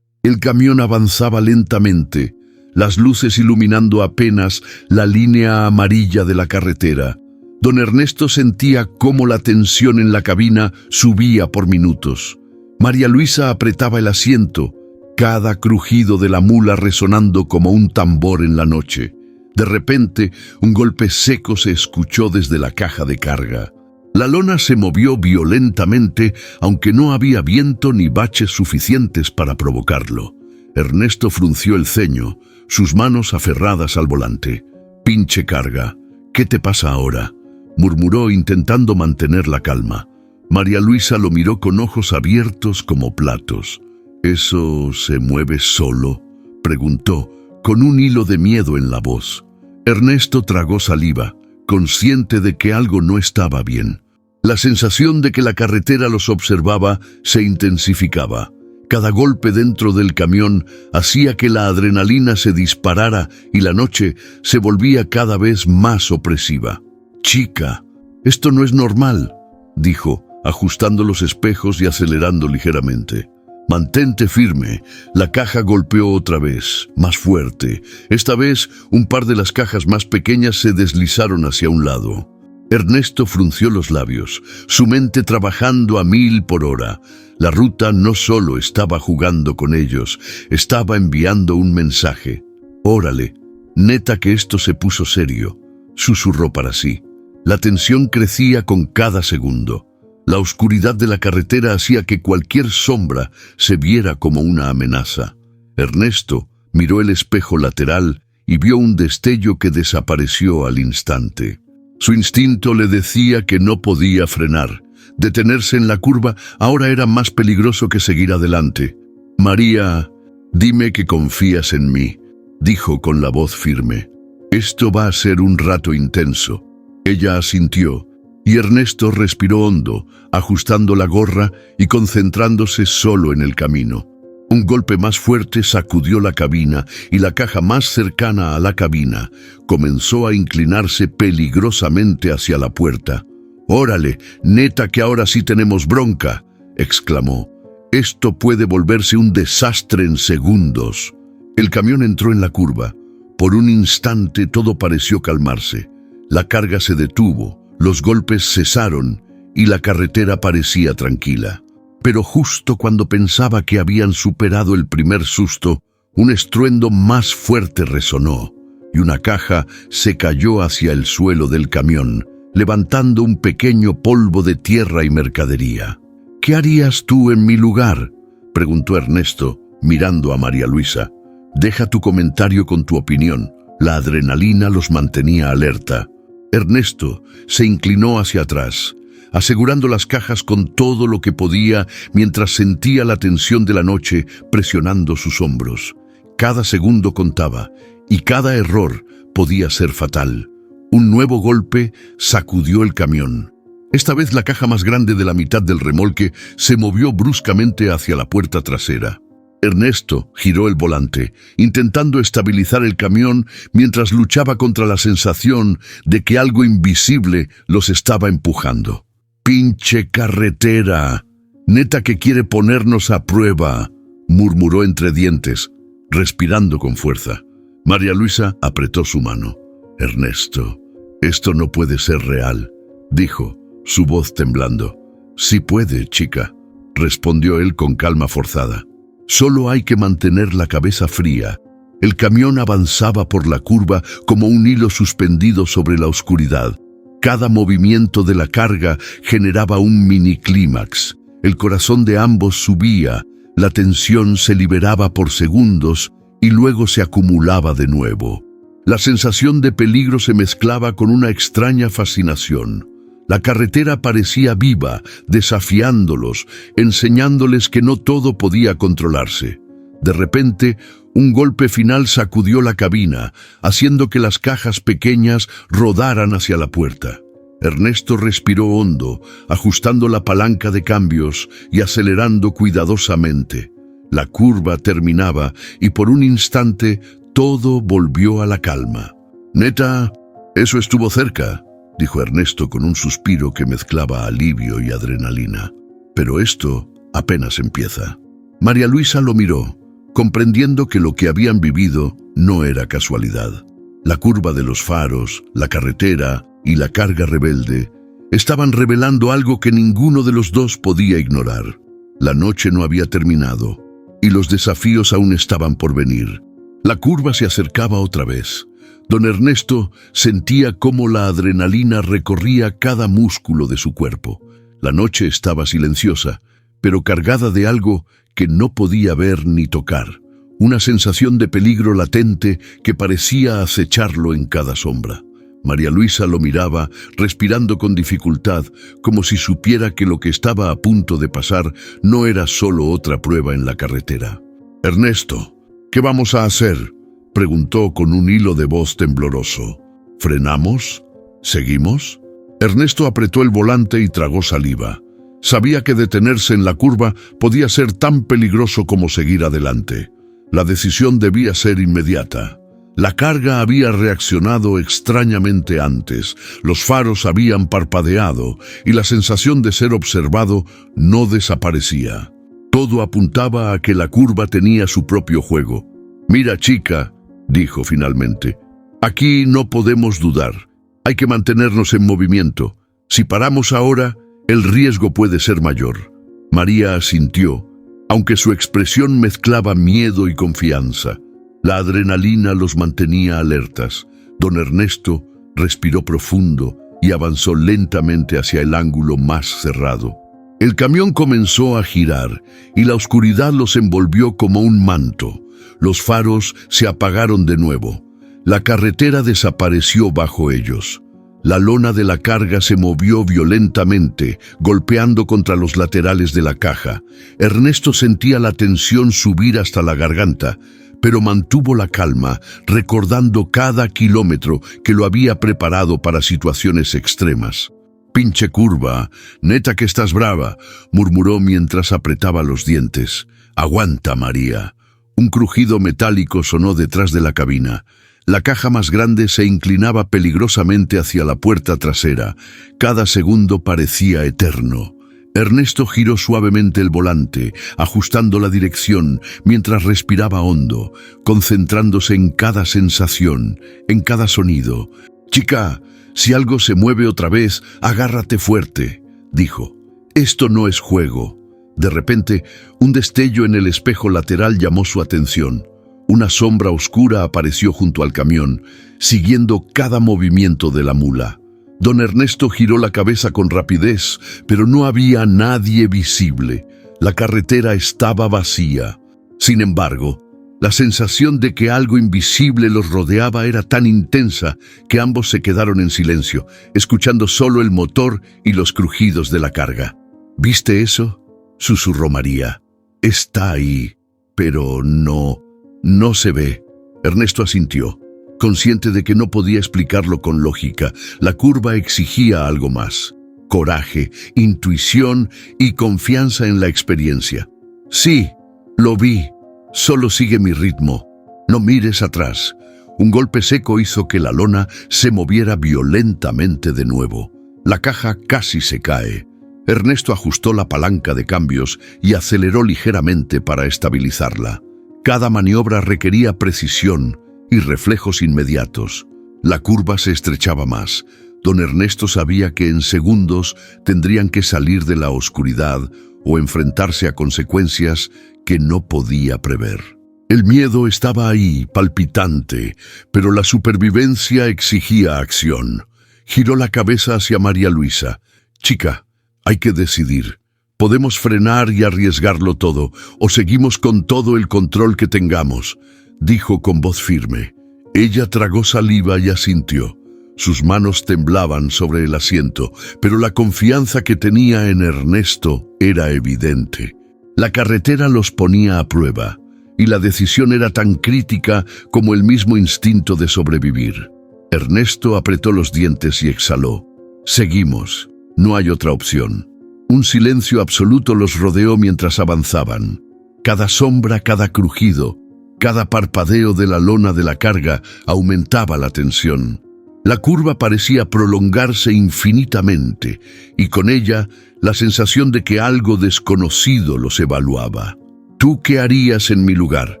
El camión avanzaba lentamente, las luces iluminando apenas la línea amarilla de la carretera. Don Ernesto sentía cómo la tensión en la cabina subía por minutos. María Luisa apretaba el asiento, cada crujido de la mula resonando como un tambor en la noche. De repente, un golpe seco se escuchó desde la caja de carga. La lona se movió violentamente, aunque no había viento ni baches suficientes para provocarlo. Ernesto frunció el ceño, sus manos aferradas al volante. «Pinche carga, ¿qué te pasa ahora?», murmuró intentando mantener la calma. María Luisa lo miró con ojos abiertos como platos. «¿Eso se mueve solo?», preguntó, con un hilo de miedo en la voz. Ernesto tragó saliva, consciente de que algo no estaba bien. La sensación de que la carretera los observaba se intensificaba. Cada golpe dentro del camión hacía que la adrenalina se disparara y la noche se volvía cada vez más opresiva. «Chica, esto no es normal», dijo, ajustando los espejos y acelerando ligeramente. «Mantente firme». La caja golpeó otra vez, más fuerte. Esta vez, un par de las cajas más pequeñas se deslizaron hacia un lado. Ernesto frunció los labios, su mente trabajando a 1000 por hora. La ruta no solo estaba jugando con ellos, estaba enviando un mensaje. «Órale, neta que esto se puso serio», susurró para sí. La tensión crecía con cada segundo. La oscuridad de la carretera hacía que cualquier sombra se viera como una amenaza. Ernesto miró el espejo lateral y vio un destello que desapareció al instante. Su instinto le decía que no podía frenar. Detenerse en la curva ahora era más peligroso que seguir adelante. «María, dime que confías en mí», dijo con la voz firme. «Esto va a ser un rato intenso». Ella asintió, y Ernesto respiró hondo, ajustando la gorra y concentrándose solo en el camino. Un golpe más fuerte sacudió la cabina y la caja más cercana a la cabina comenzó a inclinarse peligrosamente hacia la puerta. «Órale, neta que ahora sí tenemos bronca», exclamó. «Esto puede volverse un desastre en segundos». El camión entró en la curva. Por un instante todo pareció calmarse. La carga se detuvo, los golpes cesaron y la carretera parecía tranquila. Pero justo cuando pensaba que habían superado el primer susto, un estruendo más fuerte resonó y una caja se cayó hacia el suelo del camión, levantando un pequeño polvo de tierra y mercadería. «¿Qué harías tú en mi lugar?», preguntó Ernesto, mirando a María Luisa. «Deja tu comentario con tu opinión». La adrenalina los mantenía alerta. Ernesto se inclinó hacia atrás, asegurando las cajas con todo lo que podía mientras sentía la tensión de la noche presionando sus hombros. Cada segundo contaba y cada error podía ser fatal. Un nuevo golpe sacudió el camión. Esta vez la caja más grande de la mitad del remolque se movió bruscamente hacia la puerta trasera. Ernesto giró el volante, intentando estabilizar el camión mientras luchaba contra la sensación de que algo invisible los estaba empujando. «Pinche carretera, neta que quiere ponernos a prueba», murmuró entre dientes, respirando con fuerza. María Luisa apretó su mano. «Ernesto, esto no puede ser real», dijo, su voz temblando. «Sí puede, chica», respondió él con calma forzada. Solo hay que mantener la cabeza fría. El camión avanzaba por la curva como un hilo suspendido sobre la oscuridad. Cada movimiento de la carga generaba un miniclímax. El corazón de ambos subía, la tensión se liberaba por segundos y luego se acumulaba de nuevo. La sensación de peligro se mezclaba con una extraña fascinación. La carretera parecía viva, desafiándolos, enseñándoles que no todo podía controlarse. De repente, un golpe final sacudió la cabina, haciendo que las cajas pequeñas rodaran hacia la puerta. Ernesto respiró hondo, ajustando la palanca de cambios y acelerando cuidadosamente. La curva terminaba y por un instante todo volvió a la calma. «Neta, eso estuvo cerca», dijo Ernesto con un suspiro que mezclaba alivio y adrenalina. «Pero esto apenas empieza». María Luisa lo miró, comprendiendo que lo que habían vivido no era casualidad. La curva de los faros, la carretera y la carga rebelde estaban revelando algo que ninguno de los dos podía ignorar. La noche no había terminado y los desafíos aún estaban por venir. La curva se acercaba otra vez. Don Ernesto sentía cómo la adrenalina recorría cada músculo de su cuerpo. La noche estaba silenciosa, pero cargada de algo que no podía ver ni tocar. Una sensación de peligro latente que parecía acecharlo en cada sombra. María Luisa lo miraba, respirando con dificultad, como si supiera que lo que estaba a punto de pasar no era solo otra prueba en la carretera. «Ernesto, ¿qué vamos a hacer?», preguntó con un hilo de voz tembloroso. «¿Frenamos? ¿Seguimos?». Ernesto apretó el volante y tragó saliva. Sabía que detenerse en la curva podía ser tan peligroso como seguir adelante. La decisión debía ser inmediata. La carga había reaccionado extrañamente antes, los faros habían parpadeado y la sensación de ser observado no desaparecía. Todo apuntaba a que la curva tenía su propio juego. «Mira, chica», dijo finalmente, «aquí no podemos dudar. Hay que mantenernos en movimiento. Si paramos ahora, el riesgo puede ser mayor». María asintió, aunque su expresión mezclaba miedo y confianza. La adrenalina los mantenía alertas. Don Ernesto respiró profundo y avanzó lentamente hacia el ángulo más cerrado. El camión comenzó a girar y la oscuridad los envolvió como un manto. Los faros se apagaron de nuevo. La carretera desapareció bajo ellos. La lona de la carga se movió violentamente, golpeando contra los laterales de la caja. Ernesto sentía la tensión subir hasta la garganta, pero mantuvo la calma, recordando cada kilómetro que lo había preparado para situaciones extremas. «Pinche curva, neta que estás brava», murmuró mientras apretaba los dientes. «Aguanta, María». Un crujido metálico sonó detrás de la cabina. La caja más grande se inclinaba peligrosamente hacia la puerta trasera. Cada segundo parecía eterno. Ernesto giró suavemente el volante, ajustando la dirección, mientras respiraba hondo, concentrándose en cada sensación, en cada sonido. «Chica, si algo se mueve otra vez, agárrate fuerte», dijo. «Esto no es juego». De repente, un destello en el espejo lateral llamó su atención. Una sombra oscura apareció junto al camión, siguiendo cada movimiento de la mula. Don Ernesto giró la cabeza con rapidez, pero no había nadie visible. La carretera estaba vacía. Sin embargo, la sensación de que algo invisible los rodeaba era tan intensa que ambos se quedaron en silencio, escuchando solo el motor y los crujidos de la carga. «¿Viste eso?», susurró María. «Está ahí, pero no se ve». Ernesto asintió, consciente de que no podía explicarlo con lógica. La curva exigía algo más: coraje, intuición y confianza en la experiencia. «Sí, lo vi. Solo sigue mi ritmo. No mires atrás». Un golpe seco hizo que la lona se moviera violentamente de nuevo. La caja casi se cae. Ernesto ajustó la palanca de cambios y aceleró ligeramente para estabilizarla. Cada maniobra requería precisión y reflejos inmediatos. La curva se estrechaba más. Don Ernesto sabía que en segundos tendrían que salir de la oscuridad o enfrentarse a consecuencias que no podía prever. El miedo estaba ahí, palpitante, pero la supervivencia exigía acción. Giró la cabeza hacia María Luisa. «Chica, hay que decidir. Podemos frenar y arriesgarlo todo, o seguimos con todo el control que tengamos», dijo con voz firme. Ella tragó saliva y asintió. Sus manos temblaban sobre el asiento, pero la confianza que tenía en Ernesto era evidente. La carretera los ponía a prueba, y la decisión era tan crítica como el mismo instinto de sobrevivir. Ernesto apretó los dientes y exhaló. «Seguimos. No hay otra opción». Un silencio absoluto los rodeó mientras avanzaban. Cada sombra, cada crujido, cada parpadeo de la lona de la carga aumentaba la tensión. La curva parecía prolongarse infinitamente, y con ella la sensación de que algo desconocido los evaluaba. «¿Tú qué harías en mi lugar?»,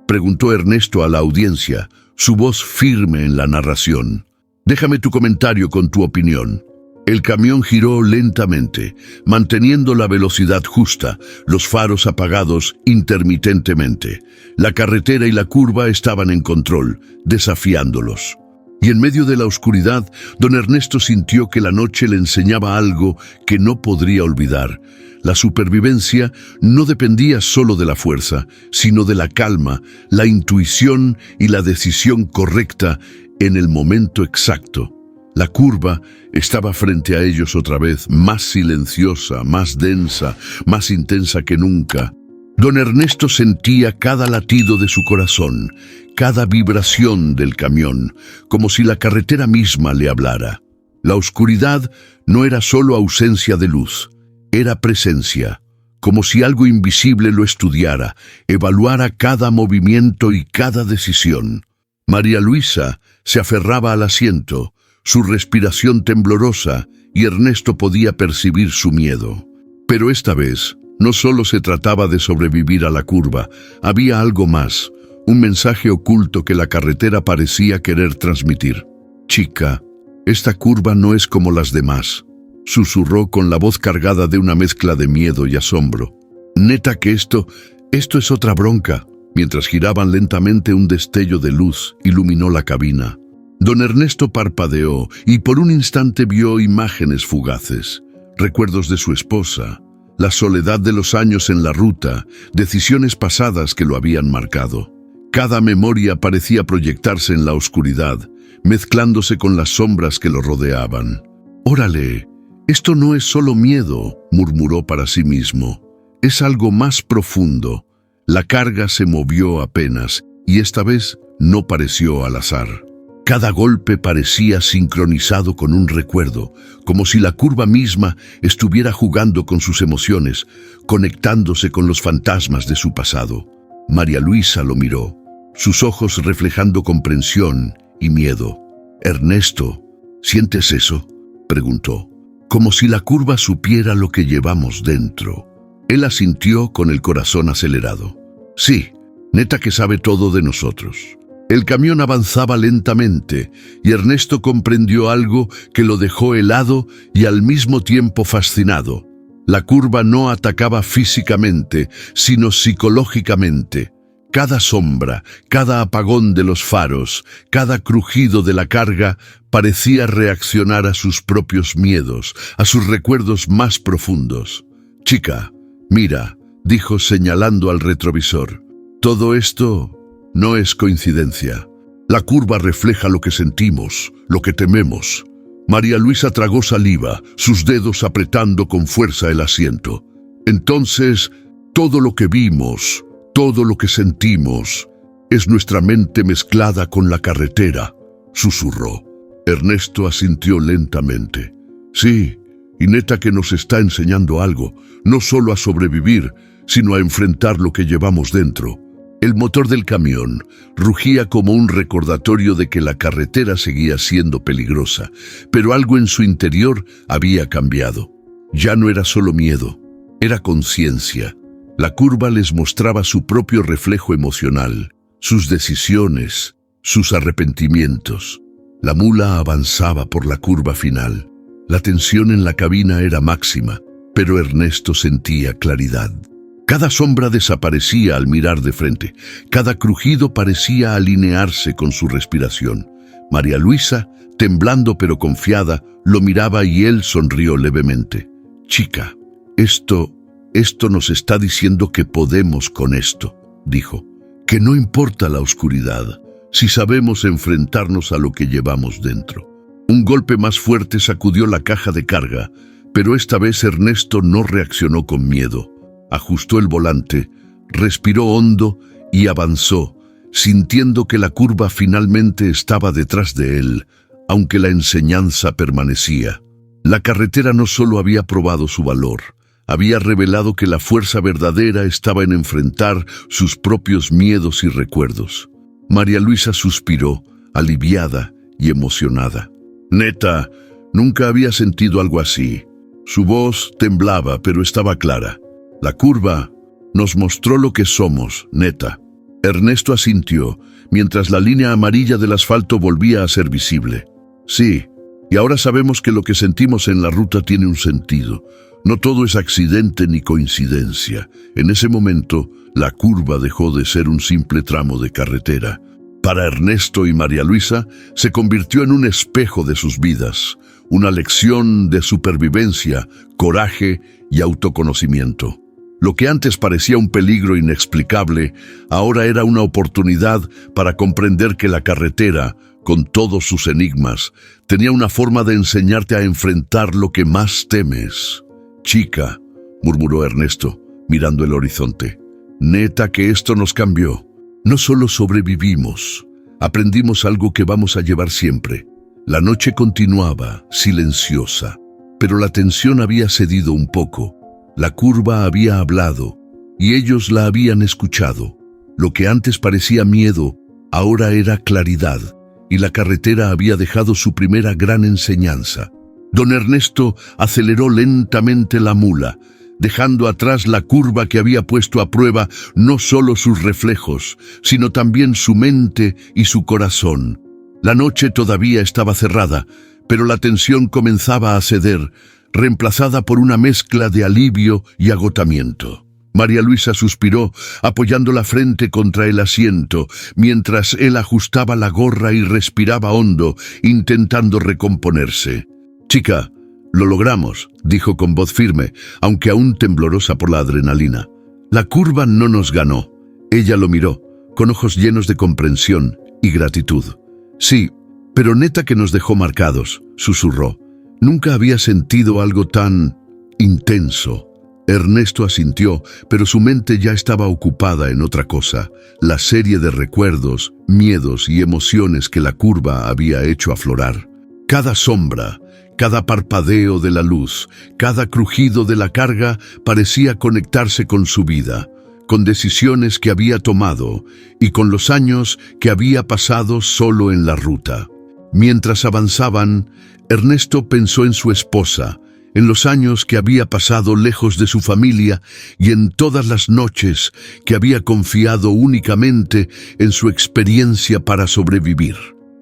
preguntó Ernesto a la audiencia, su voz firme en la narración. «Déjame tu comentario con tu opinión». El camión giró lentamente, manteniendo la velocidad justa, los faros apagados intermitentemente. La carretera y la curva estaban en control, desafiándolos. Y en medio de la oscuridad, don Ernesto sintió que la noche le enseñaba algo que no podría olvidar. La supervivencia no dependía solo de la fuerza, sino de la calma, la intuición y la decisión correcta en el momento exacto. La curva estaba frente a ellos otra vez, más silenciosa, más densa, más intensa que nunca. Don Ernesto sentía cada latido de su corazón, cada vibración del camión, como si la carretera misma le hablara. La oscuridad no era solo ausencia de luz, era presencia, como si algo invisible lo estudiara, evaluara cada movimiento y cada decisión. María Luisa se aferraba al asiento, su respiración temblorosa, y Ernesto podía percibir su miedo. Pero esta vez no solo se trataba de sobrevivir a la curva, había algo más, un mensaje oculto que la carretera parecía querer transmitir. «Chica, esta curva no es como las demás», susurró con la voz cargada de una mezcla de miedo y asombro. «Neta que esto es otra bronca». Mientras giraban lentamente, un destello de luz iluminó la cabina. Don Ernesto parpadeó y por un instante vio imágenes fugaces, recuerdos de su esposa, la soledad de los años en la ruta, decisiones pasadas que lo habían marcado. Cada memoria parecía proyectarse en la oscuridad, mezclándose con las sombras que lo rodeaban. «Órale, esto no es solo miedo», murmuró para sí mismo. «Es algo más profundo». La carga se movió apenas, y esta vez no pareció al azar. Cada golpe parecía sincronizado con un recuerdo, como si la curva misma estuviera jugando con sus emociones, conectándose con los fantasmas de su pasado. María Luisa lo miró, sus ojos reflejando comprensión y miedo. «Ernesto, ¿sientes eso?», preguntó, como si la curva supiera lo que llevamos dentro. Él asintió con el corazón acelerado. «Sí, neta que sabe todo de nosotros». El camión avanzaba lentamente y Ernesto comprendió algo que lo dejó helado y al mismo tiempo fascinado. La curva no atacaba físicamente, sino psicológicamente. Cada sombra, cada apagón de los faros, cada crujido de la carga parecía reaccionar a sus propios miedos, a sus recuerdos más profundos. «Chica, mira», dijo señalando al retrovisor. «Todo esto no es coincidencia. La curva refleja lo que sentimos, lo que tememos». María Luisa tragó saliva, sus dedos apretando con fuerza el asiento. «Entonces, todo lo que vimos, todo lo que sentimos, es nuestra mente mezclada con la carretera», susurró. Ernesto asintió lentamente. «Sí, y neta que nos está enseñando algo, no solo a sobrevivir, sino a enfrentar lo que llevamos dentro». El motor del camión rugía como un recordatorio de que la carretera seguía siendo peligrosa, pero algo en su interior había cambiado. Ya no era solo miedo, era conciencia. La curva les mostraba su propio reflejo emocional, sus decisiones, sus arrepentimientos. La mula avanzaba por la curva final. La tensión en la cabina era máxima, pero Ernesto sentía claridad. Cada sombra desaparecía al mirar de frente. Cada crujido parecía alinearse con su respiración. María Luisa, temblando pero confiada, lo miraba y él sonrió levemente. «Chica, esto nos está diciendo que podemos con esto», dijo. «Que no importa la oscuridad, si sabemos enfrentarnos a lo que llevamos dentro». Un golpe más fuerte sacudió la caja de carga, pero esta vez Ernesto no reaccionó con miedo. Ajustó el volante, respiró hondo y avanzó, sintiendo que la curva finalmente estaba detrás de él, aunque la enseñanza permanecía. La carretera no solo había probado su valor, había revelado que la fuerza verdadera estaba en enfrentar sus propios miedos y recuerdos. María Luisa suspiró, aliviada y emocionada. «Neta, nunca había sentido algo así». Su voz temblaba, pero estaba clara. «La curva nos mostró lo que somos, neta». Ernesto asintió, mientras la línea amarilla del asfalto volvía a ser visible. «Sí, y ahora sabemos que lo que sentimos en la ruta tiene un sentido. No todo es accidente ni coincidencia». En ese momento, la curva dejó de ser un simple tramo de carretera. Para Ernesto y María Luisa, se convirtió en un espejo de sus vidas, una lección de supervivencia, coraje y autoconocimiento. Lo que antes parecía un peligro inexplicable, ahora era una oportunidad para comprender que la carretera, con todos sus enigmas, tenía una forma de enseñarte a enfrentar lo que más temes. «Chica», murmuró Ernesto, mirando el horizonte, «neta que esto nos cambió. No solo sobrevivimos, aprendimos algo que vamos a llevar siempre». La noche continuaba, silenciosa, pero la tensión había cedido un poco. La curva había hablado, y ellos la habían escuchado. Lo que antes parecía miedo, ahora era claridad, y la carretera había dejado su primera gran enseñanza. Don Ernesto aceleró lentamente la mula, dejando atrás la curva que había puesto a prueba no solo sus reflejos, sino también su mente y su corazón. La noche todavía estaba cerrada, pero la tensión comenzaba a ceder, reemplazada por una mezcla de alivio y agotamiento. María Luisa suspiró, apoyando la frente contra el asiento, mientras él ajustaba la gorra y respiraba hondo, intentando recomponerse. «Chica, lo logramos», dijo con voz firme, aunque aún temblorosa por la adrenalina. «La curva no nos ganó». Ella lo miró, con ojos llenos de comprensión y gratitud. «Sí, pero neta que nos dejó marcados», susurró. «Nunca había sentido algo tan intenso». Ernesto asintió, pero su mente ya estaba ocupada en otra cosa, la serie de recuerdos, miedos y emociones que la curva había hecho aflorar. Cada sombra, cada parpadeo de la luz, cada crujido de la carga parecía conectarse con su vida, con decisiones que había tomado y con los años que había pasado solo en la ruta. Mientras avanzaban, Ernesto pensó en su esposa, en los años que había pasado lejos de su familia y en todas las noches que había confiado únicamente en su experiencia para sobrevivir.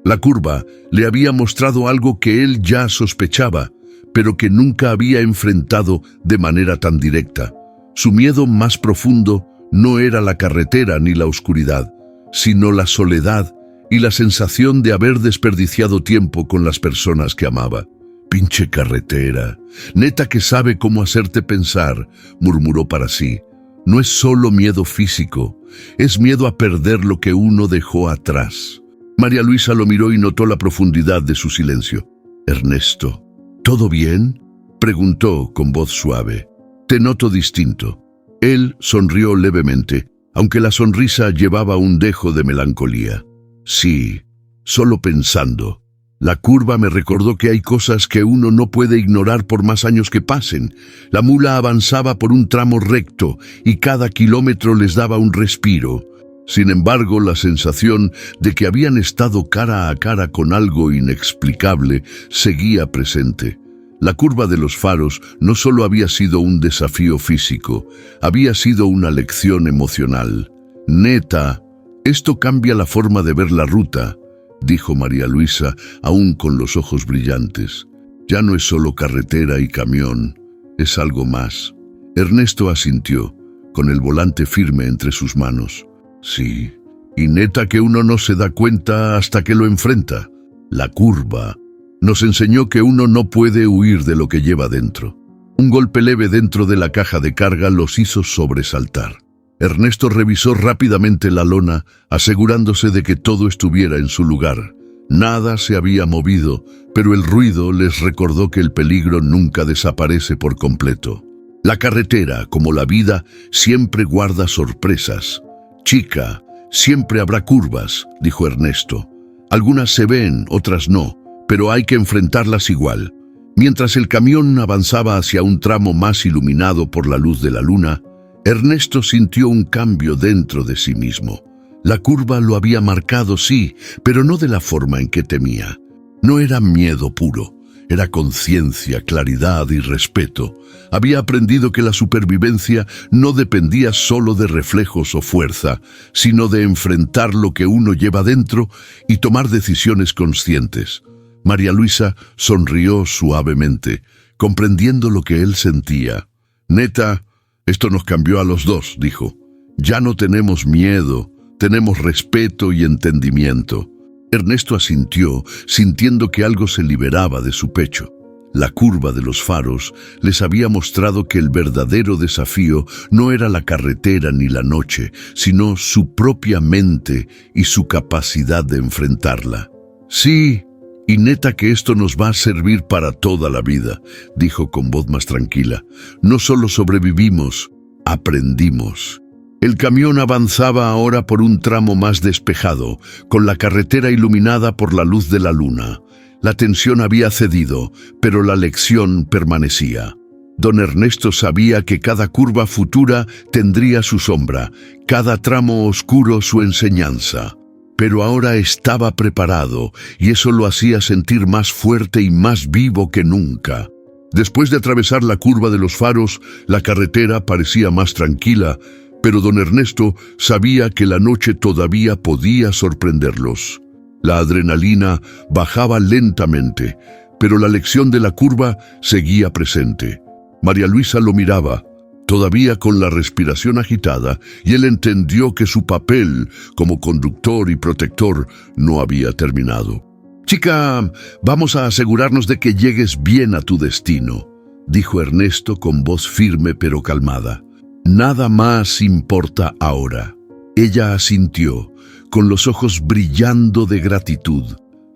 La curva le había mostrado algo que él ya sospechaba, pero que nunca había enfrentado de manera tan directa. Su miedo más profundo no era la carretera ni la oscuridad, sino la soledad y la sensación de haber desperdiciado tiempo con las personas que amaba. «Pinche carretera, neta que sabe cómo hacerte pensar», murmuró para sí. «No es solo miedo físico, es miedo a perder lo que uno dejó atrás». María Luisa lo miró y notó la profundidad de su silencio. «Ernesto, ¿todo bien?», preguntó con voz suave. «Te noto distinto». Él sonrió levemente, aunque la sonrisa llevaba un dejo de melancolía. «Sí, solo pensando. La curva me recordó que hay cosas que uno no puede ignorar por más años que pasen». La mula avanzaba por un tramo recto y cada kilómetro les daba un respiro. Sin embargo, la sensación de que habían estado cara a cara con algo inexplicable seguía presente. La curva de los faros no solo había sido un desafío físico, había sido una lección emocional. «Neta, esto cambia la forma de ver la ruta», dijo María Luisa, aún con los ojos brillantes. Ya no es solo carretera y camión, es algo más. Ernesto asintió, con el volante firme entre sus manos. Sí, y neta que uno no se da cuenta hasta que lo enfrenta. La curva nos enseñó que uno no puede huir de lo que lleva dentro. Un golpe leve dentro de la caja de carga los hizo sobresaltar. Ernesto revisó rápidamente la lona, asegurándose de que todo estuviera en su lugar. Nada se había movido, pero el ruido les recordó que el peligro nunca desaparece por completo. La carretera, como la vida, siempre guarda sorpresas. Chica, siempre habrá curvas, dijo Ernesto. Algunas se ven, otras no, pero hay que enfrentarlas igual. Mientras el camión avanzaba hacia un tramo más iluminado por la luz de la luna, Ernesto sintió un cambio dentro de sí mismo. La curva lo había marcado, sí, pero no de la forma en que temía. No era miedo puro, era conciencia, claridad y respeto. Había aprendido que la supervivencia no dependía solo de reflejos o fuerza, sino de enfrentar lo que uno lleva dentro y tomar decisiones conscientes. María Luisa sonrió suavemente, comprendiendo lo que él sentía. Neta, esto nos cambió a los dos, dijo. Ya no tenemos miedo, tenemos respeto y entendimiento. Ernesto asintió, sintiendo que algo se liberaba de su pecho. La curva de los faros les había mostrado que el verdadero desafío no era la carretera ni la noche, sino su propia mente y su capacidad de enfrentarla. Sí, y neta que esto nos va a servir para toda la vida, dijo con voz más tranquila. No solo sobrevivimos, aprendimos. El camión avanzaba ahora por un tramo más despejado, con la carretera iluminada por la luz de la luna. La tensión había cedido, pero la lección permanecía. Don Ernesto sabía que cada curva futura tendría su sombra, cada tramo oscuro su enseñanza. Pero ahora estaba preparado, y eso lo hacía sentir más fuerte y más vivo que nunca. Después de atravesar la curva de los faros, la carretera parecía más tranquila, pero don Ernesto sabía que la noche todavía podía sorprenderlos. La adrenalina bajaba lentamente, pero la lección de la curva seguía presente. María Luisa lo miraba, todavía con la respiración agitada, y él entendió que su papel como conductor y protector no había terminado. «Chica, vamos a asegurarnos de que llegues bien a tu destino», dijo Ernesto con voz firme pero calmada. «Nada más importa ahora». Ella asintió, con los ojos brillando de gratitud.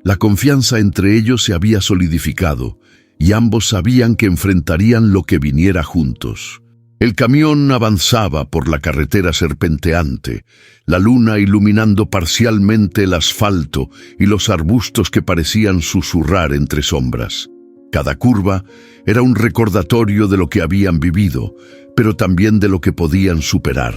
La confianza entre ellos se había solidificado, y ambos sabían que enfrentarían lo que viniera juntos. El camión avanzaba por la carretera serpenteante, la luna iluminando parcialmente el asfalto y los arbustos que parecían susurrar entre sombras. Cada curva era un recordatorio de lo que habían vivido, pero también de lo que podían superar.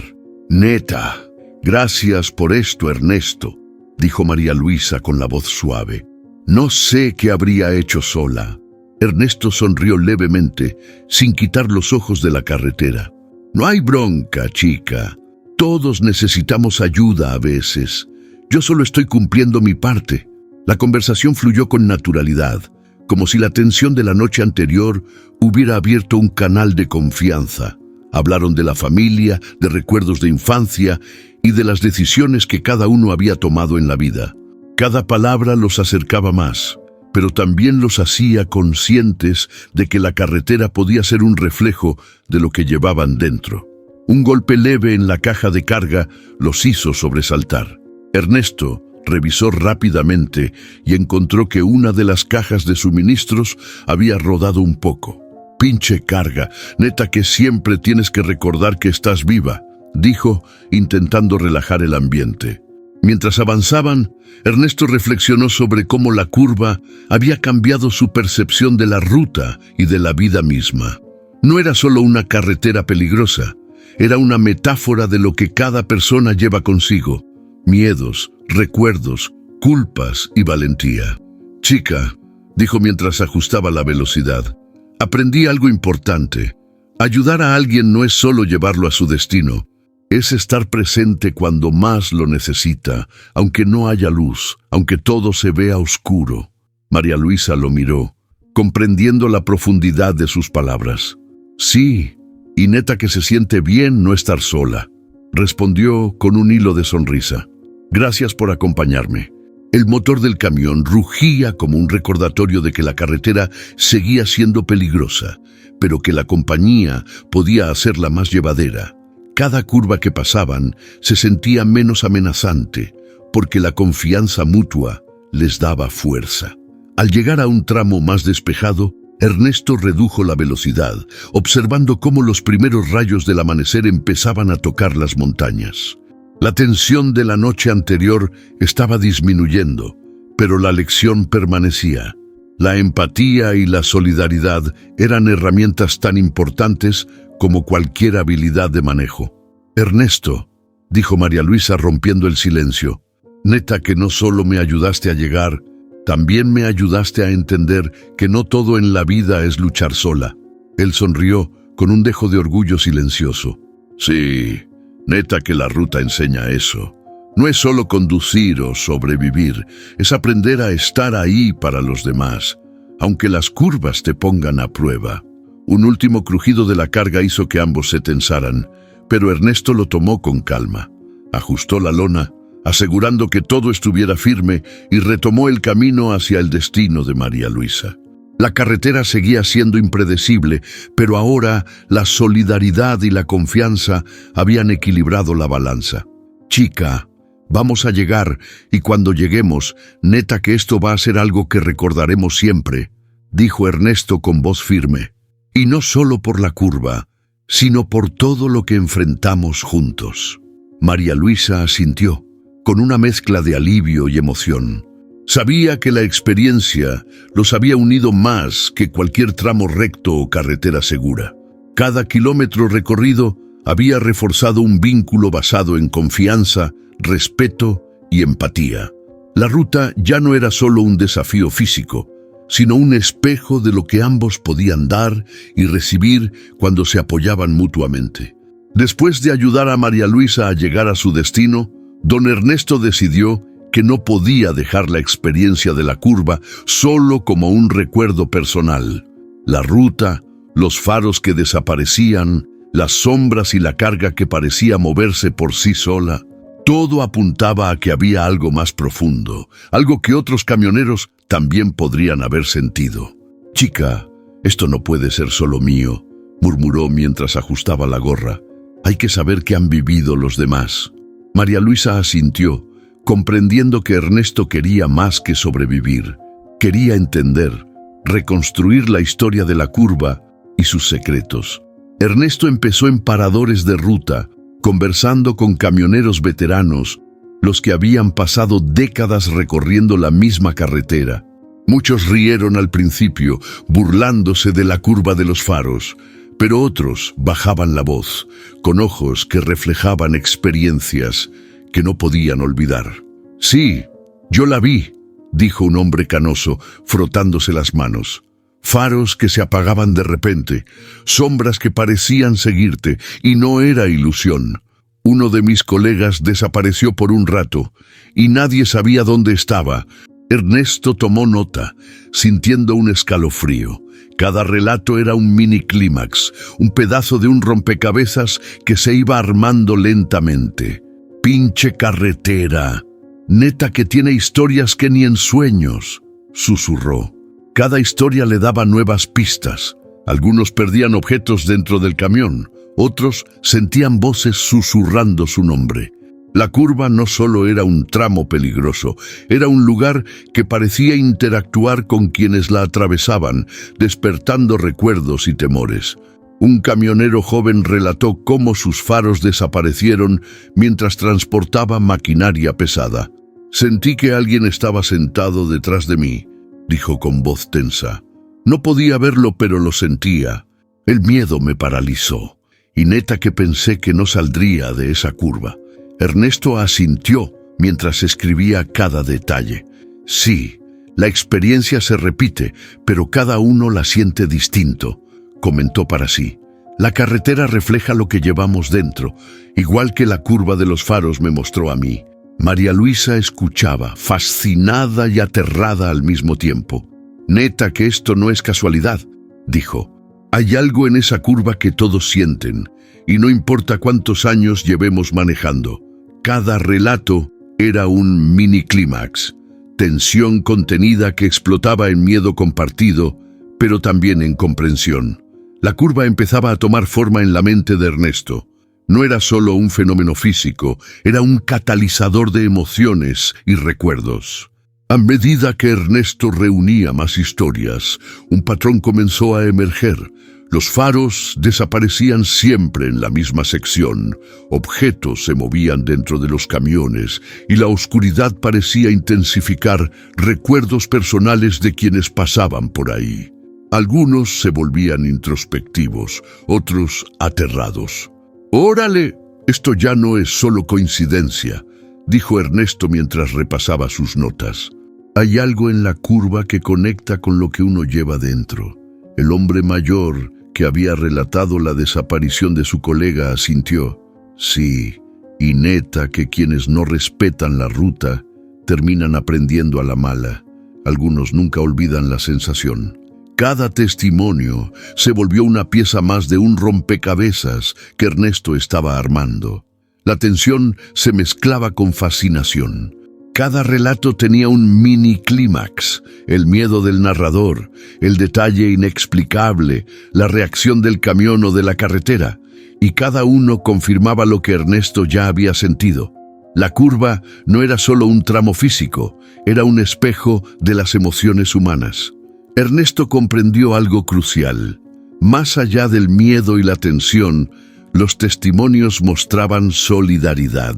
«Neta, gracias por esto, Ernesto», dijo María Luisa con la voz suave. «No sé qué habría hecho sola». Ernesto sonrió levemente, sin quitar los ojos de la carretera. «No hay bronca, chica. Todos necesitamos ayuda a veces. Yo solo estoy cumpliendo mi parte». La conversación fluyó con naturalidad, como si la tensión de la noche anterior hubiera abierto un canal de confianza. Hablaron de la familia, de recuerdos de infancia y de las decisiones que cada uno había tomado en la vida. Cada palabra los acercaba más, pero también los hacía conscientes de que la carretera podía ser un reflejo de lo que llevaban dentro. Un golpe leve en la caja de carga los hizo sobresaltar. Ernesto revisó rápidamente y encontró que una de las cajas de suministros había rodado un poco. «Pinche carga, neta que siempre tienes que recordar que estás viva», dijo, intentando relajar el ambiente. Mientras avanzaban, Ernesto reflexionó sobre cómo la curva había cambiado su percepción de la ruta y de la vida misma. No era solo una carretera peligrosa, era una metáfora de lo que cada persona lleva consigo: miedos, recuerdos, culpas y valentía. «Chica», dijo mientras ajustaba la velocidad, «aprendí algo importante. Ayudar a alguien no es solo llevarlo a su destino, Es estar presente cuando más lo necesita, aunque no haya luz, aunque todo se vea oscuro. María Luisa lo miró, comprendiendo la profundidad de sus palabras. Sí, y neta que se siente bien no estar sola, respondió con un hilo de sonrisa. Gracias por acompañarme. El motor del camión rugía como un recordatorio de que la carretera seguía siendo peligrosa, pero que la compañía podía hacerla más llevadera. Cada curva que pasaban se sentía menos amenazante, porque la confianza mutua les daba fuerza. Al llegar a un tramo más despejado, Ernesto redujo la velocidad, observando cómo los primeros rayos del amanecer empezaban a tocar las montañas. La tensión de la noche anterior estaba disminuyendo, pero la lección permanecía. La empatía y la solidaridad eran herramientas tan importantes como cualquier habilidad de manejo. Ernesto, dijo María Luisa rompiendo el silencio, neta que no solo me ayudaste a llegar, también me ayudaste a entender que no todo en la vida es luchar sola. Él sonrió con un dejo de orgullo silencioso. Sí, neta que la ruta enseña eso. No es solo conducir o sobrevivir, es aprender a estar ahí para los demás, aunque las curvas te pongan a prueba. Un último crujido de la carga hizo que ambos se tensaran, pero Ernesto lo tomó con calma. Ajustó la lona, asegurando que todo estuviera firme, y retomó el camino hacia el destino de María Luisa. La carretera seguía siendo impredecible, pero ahora la solidaridad y la confianza habían equilibrado la balanza. Chica, vamos a llegar, y cuando lleguemos, neta que esto va a ser algo que recordaremos siempre, dijo Ernesto con voz firme. Y no solo por la curva, sino por todo lo que enfrentamos juntos. María Luisa asintió, con una mezcla de alivio y emoción. Sabía que la experiencia los había unido más que cualquier tramo recto o carretera segura. Cada kilómetro recorrido había reforzado un vínculo basado en confianza, respeto y empatía. La ruta ya no era solo un desafío físico, sino un espejo de lo que ambos podían dar y recibir cuando se apoyaban mutuamente. Después de ayudar a María Luisa a llegar a su destino, don Ernesto decidió que no podía dejar la experiencia de la curva solo como un recuerdo personal. La ruta, los faros que desaparecían, las sombras y la carga que parecía moverse por sí sola, todo apuntaba a que había algo más profundo, algo que otros camioneros también podrían haber sentido. Chica, esto no puede ser solo mío, murmuró mientras ajustaba la gorra. Hay que saber qué han vivido los demás. María Luisa asintió, comprendiendo que Ernesto quería más que sobrevivir. Quería entender, reconstruir la historia de la curva y sus secretos. Ernesto empezó en paradores de ruta, conversando con camioneros veteranos, los que habían pasado décadas recorriendo la misma carretera. Muchos rieron al principio, burlándose de la curva de los faros, pero otros bajaban la voz, con ojos que reflejaban experiencias que no podían olvidar. Sí, yo la vi, dijo un hombre canoso, frotándose las manos. Faros que se apagaban de repente, sombras que parecían seguirte, y no era ilusión. Uno de mis colegas desapareció por un rato, y nadie sabía dónde estaba. Ernesto tomó nota, sintiendo un escalofrío. Cada relato era un mini clímax, un pedazo de un rompecabezas que se iba armando lentamente. Pinche carretera, neta que tiene historias que ni en sueños, susurró. Cada historia le daba nuevas pistas. Algunos perdían objetos dentro del camión, otros sentían voces susurrando su nombre. La curva no solo era un tramo peligroso, era un lugar que parecía interactuar con quienes la atravesaban, despertando recuerdos y temores. Un camionero joven relató cómo sus faros desaparecieron mientras transportaba maquinaria pesada. Sentí que alguien estaba sentado detrás de mí, dijo con voz tensa. No podía verlo, pero lo sentía. El miedo me paralizó, y neta que pensé que no saldría de esa curva. Ernesto asintió mientras escribía cada detalle. Sí, la experiencia se repite, pero cada uno la siente distinto, comentó para sí. La carretera refleja lo que llevamos dentro, igual que la curva de los faros me mostró a mí. María Luisa escuchaba, fascinada y aterrada al mismo tiempo. «Neta que esto no es casualidad», dijo. «Hay algo en esa curva que todos sienten, y no importa cuántos años llevemos manejando. Cada relato era un mini clímax, tensión contenida que explotaba en miedo compartido, pero también en comprensión. La curva empezaba a tomar forma en la mente de Ernesto. No era solo un fenómeno físico, era un catalizador de emociones y recuerdos. A medida que Ernesto reunía más historias, un patrón comenzó a emerger. Los faros desaparecían siempre en la misma sección, objetos se movían dentro de los camiones y la oscuridad parecía intensificar recuerdos personales de quienes pasaban por ahí. Algunos se volvían introspectivos, otros aterrados. «Órale, esto ya no es solo coincidencia», dijo Ernesto mientras repasaba sus notas. «Hay algo en la curva que conecta con lo que uno lleva dentro». El hombre mayor que había relatado la desaparición de su colega asintió. «Sí, y neta que quienes no respetan la ruta terminan aprendiendo a la mala. Algunos nunca olvidan la sensación». Cada testimonio se volvió una pieza más de un rompecabezas que Ernesto estaba armando. La tensión se mezclaba con fascinación. Cada relato tenía un mini clímax, el miedo del narrador, el detalle inexplicable, la reacción del camión o de la carretera, y cada uno confirmaba lo que Ernesto ya había sentido. La curva no era solo un tramo físico, era un espejo de las emociones humanas. Ernesto comprendió algo crucial. Más allá del miedo y la tensión, los testimonios mostraban solidaridad.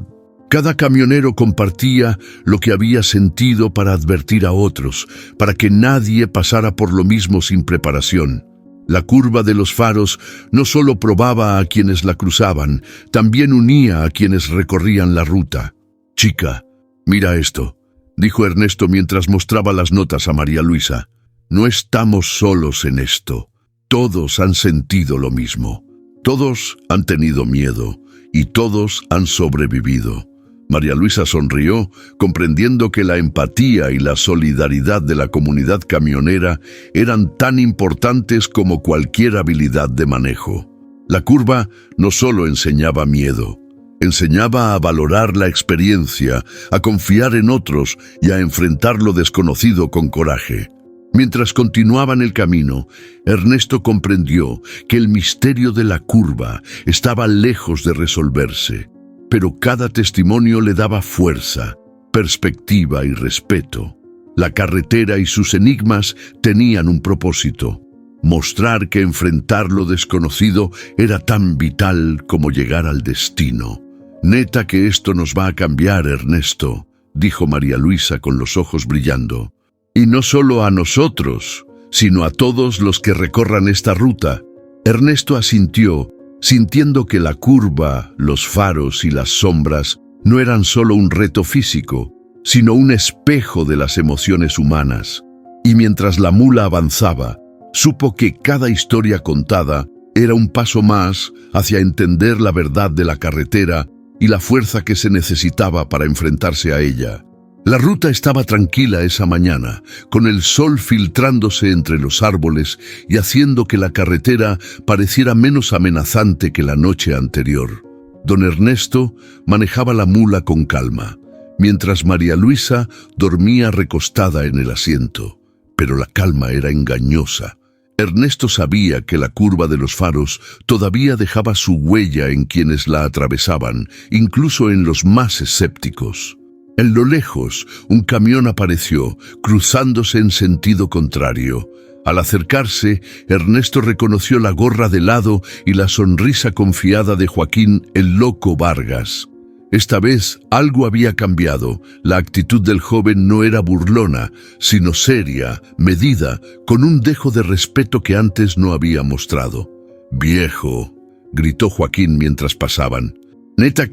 Cada camionero compartía lo que había sentido para advertir a otros, para que nadie pasara por lo mismo sin preparación. La curva de los faros no solo probaba a quienes la cruzaban, también unía a quienes recorrían la ruta. «Chica, mira esto», dijo Ernesto mientras mostraba las notas a María Luisa. «No estamos solos en esto. Todos han sentido lo mismo. Todos han tenido miedo y todos han sobrevivido». María Luisa sonrió, comprendiendo que la empatía y la solidaridad de la comunidad camionera eran tan importantes como cualquier habilidad de manejo. La curva no solo enseñaba miedo, enseñaba a valorar la experiencia, a confiar en otros y a enfrentar lo desconocido con coraje. Mientras continuaban el camino, Ernesto comprendió que el misterio de la curva estaba lejos de resolverse, pero cada testimonio le daba fuerza, perspectiva y respeto. La carretera y sus enigmas tenían un propósito: mostrar que enfrentar lo desconocido era tan vital como llegar al destino. «Neta que esto nos va a cambiar, Ernesto», dijo María Luisa con los ojos brillando. «Y no solo a nosotros, sino a todos los que recorran esta ruta». Ernesto asintió, sintiendo que la curva, los faros y las sombras no eran solo un reto físico, sino un espejo de las emociones humanas. Y mientras la mula avanzaba, supo que cada historia contada era un paso más hacia entender la verdad de la carretera y la fuerza que se necesitaba para enfrentarse a ella. La ruta estaba tranquila esa mañana, con el sol filtrándose entre los árboles y haciendo que la carretera pareciera menos amenazante que la noche anterior. Don Ernesto manejaba la mula con calma, mientras María Luisa dormía recostada en el asiento. Pero la calma era engañosa. Ernesto sabía que la curva de los faros todavía dejaba su huella en quienes la atravesaban, incluso en los más escépticos. En lo lejos, un camión apareció, cruzándose en sentido contrario. Al acercarse, Ernesto reconoció la gorra de lado y la sonrisa confiada de Joaquín el Loco Vargas. Esta vez algo había cambiado. La actitud del joven no era burlona, sino seria, medida, con un dejo de respeto que antes no había mostrado. «Viejo», gritó Joaquín mientras pasaban. Neta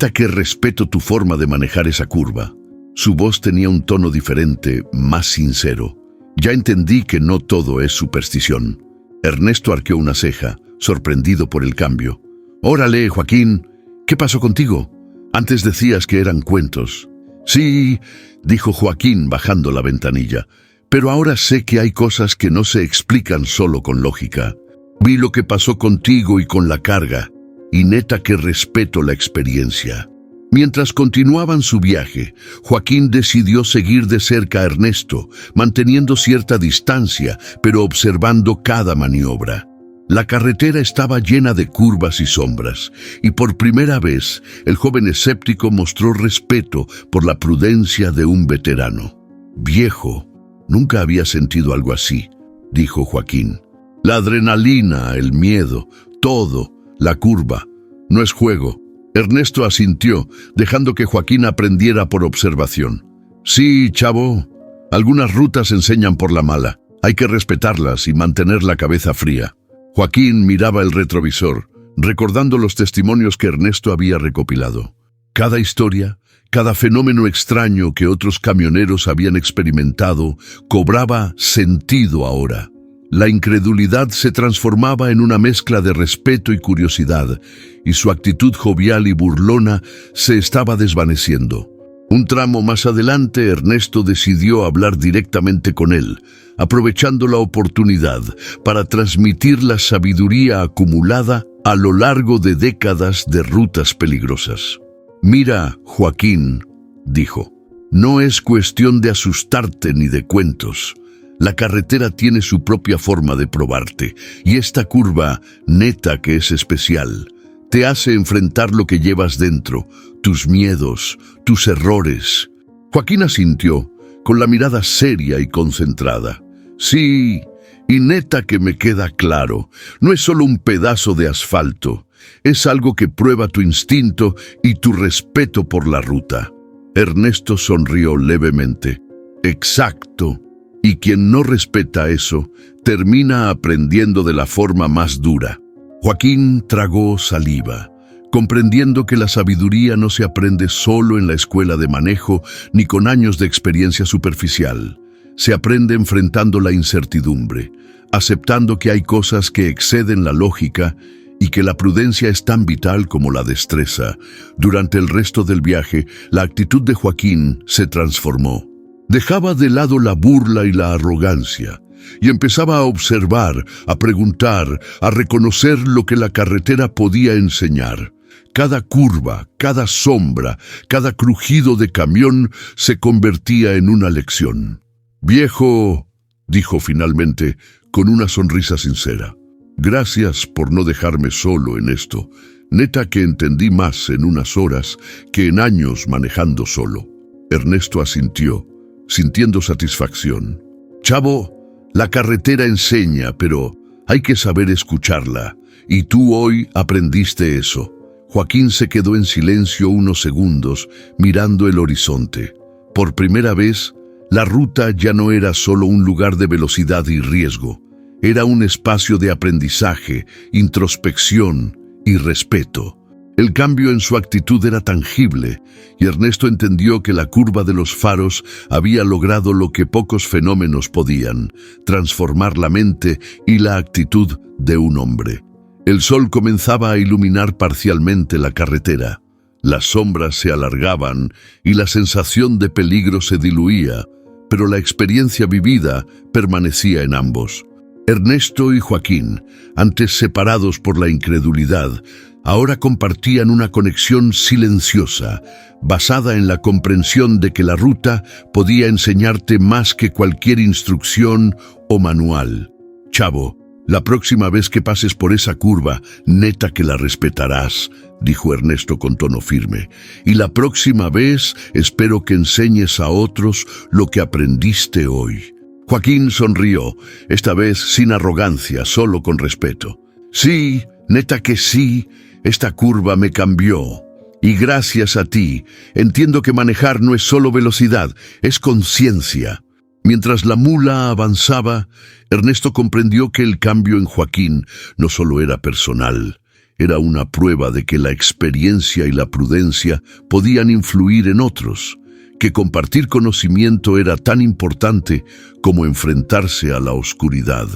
que respeto tu forma de manejar esa curva». Su voz tenía un tono diferente, más sincero. «Ya entendí que no todo es superstición». Ernesto arqueó una ceja, sorprendido por el cambio. «Órale, Joaquín, ¿qué pasó contigo? Antes decías que eran cuentos». «Sí», dijo Joaquín bajando la ventanilla, «pero ahora sé que hay cosas que no se explican solo con lógica. Vi lo que pasó contigo y con la carga, y neta que respeto la experiencia». Mientras continuaban su viaje, Joaquín decidió seguir de cerca a Ernesto, manteniendo cierta distancia, pero observando cada maniobra. La carretera estaba llena de curvas y sombras, y por primera vez el joven escéptico mostró respeto por la prudencia de un veterano. «Viejo, nunca había sentido algo así», dijo Joaquín. «La adrenalina, el miedo, todo, la curva, no es juego». Ernesto asintió, dejando que Joaquín aprendiera por observación. «Sí, chavo, algunas rutas enseñan por la mala. Hay que respetarlas y mantener la cabeza fría». Joaquín miraba el retrovisor, recordando los testimonios que Ernesto había recopilado. Cada historia, cada fenómeno extraño que otros camioneros habían experimentado, cobraba sentido ahora. La incredulidad se transformaba en una mezcla de respeto y curiosidad, y su actitud jovial y burlona se estaba desvaneciendo. Un tramo más adelante, Ernesto decidió hablar directamente con él, aprovechando la oportunidad para transmitir la sabiduría acumulada a lo largo de décadas de rutas peligrosas. «Mira, Joaquín», dijo, «no es cuestión de asustarte ni de cuentos. La carretera tiene su propia forma de probarte, y esta curva, neta que es especial, te hace enfrentar lo que llevas dentro, tus miedos, tus errores». Joaquín asintió, con la mirada seria y concentrada. «Sí, y neta que me queda claro, no es solo un pedazo de asfalto, es algo que prueba tu instinto y tu respeto por la ruta». Ernesto sonrió levemente. «Exacto. Y quien no respeta eso, termina aprendiendo de la forma más dura». Joaquín tragó saliva, comprendiendo que la sabiduría no se aprende solo en la escuela de manejo ni con años de experiencia superficial. Se aprende enfrentando la incertidumbre, aceptando que hay cosas que exceden la lógica y que la prudencia es tan vital como la destreza. Durante el resto del viaje, la actitud de Joaquín se transformó. Dejaba de lado la burla y la arrogancia, y empezaba a observar, a preguntar, a reconocer lo que la carretera podía enseñar. Cada curva, cada sombra, cada crujido de camión se convertía en una lección. «Viejo», dijo finalmente, con una sonrisa sincera, «gracias por no dejarme solo en esto. Neta que entendí más en unas horas que en años manejando solo». Ernesto asintió, sintiendo satisfacción. «Chavo, la carretera enseña, pero hay que saber escucharla, y tú hoy aprendiste eso». Joaquín se quedó en silencio unos segundos, mirando el horizonte. Por primera vez, la ruta ya no era solo un lugar de velocidad y riesgo. Era un espacio de aprendizaje, introspección y respeto. El cambio en su actitud era tangible, y Ernesto entendió que la curva de los faros había logrado lo que pocos fenómenos podían: transformar la mente y la actitud de un hombre. El sol comenzaba a iluminar parcialmente la carretera. Las sombras se alargaban y la sensación de peligro se diluía, pero la experiencia vivida permanecía en ambos. Ernesto y Joaquín, antes separados por la incredulidad, ahora compartían una conexión silenciosa, basada en la comprensión de que la ruta podía enseñarte más que cualquier instrucción o manual. «Chavo, la próxima vez que pases por esa curva, neta que la respetarás», dijo Ernesto con tono firme. «Y la próxima vez espero que enseñes a otros lo que aprendiste hoy». Joaquín sonrió, esta vez sin arrogancia, solo con respeto. «Sí, neta que sí, esta curva me cambió. Y gracias a ti, entiendo que manejar no es solo velocidad, es conciencia». Mientras la mula avanzaba, Ernesto comprendió que el cambio en Joaquín no solo era personal, era una prueba de que la experiencia y la prudencia podían influir en otros, que compartir conocimiento era tan importante como enfrentarse a la oscuridad.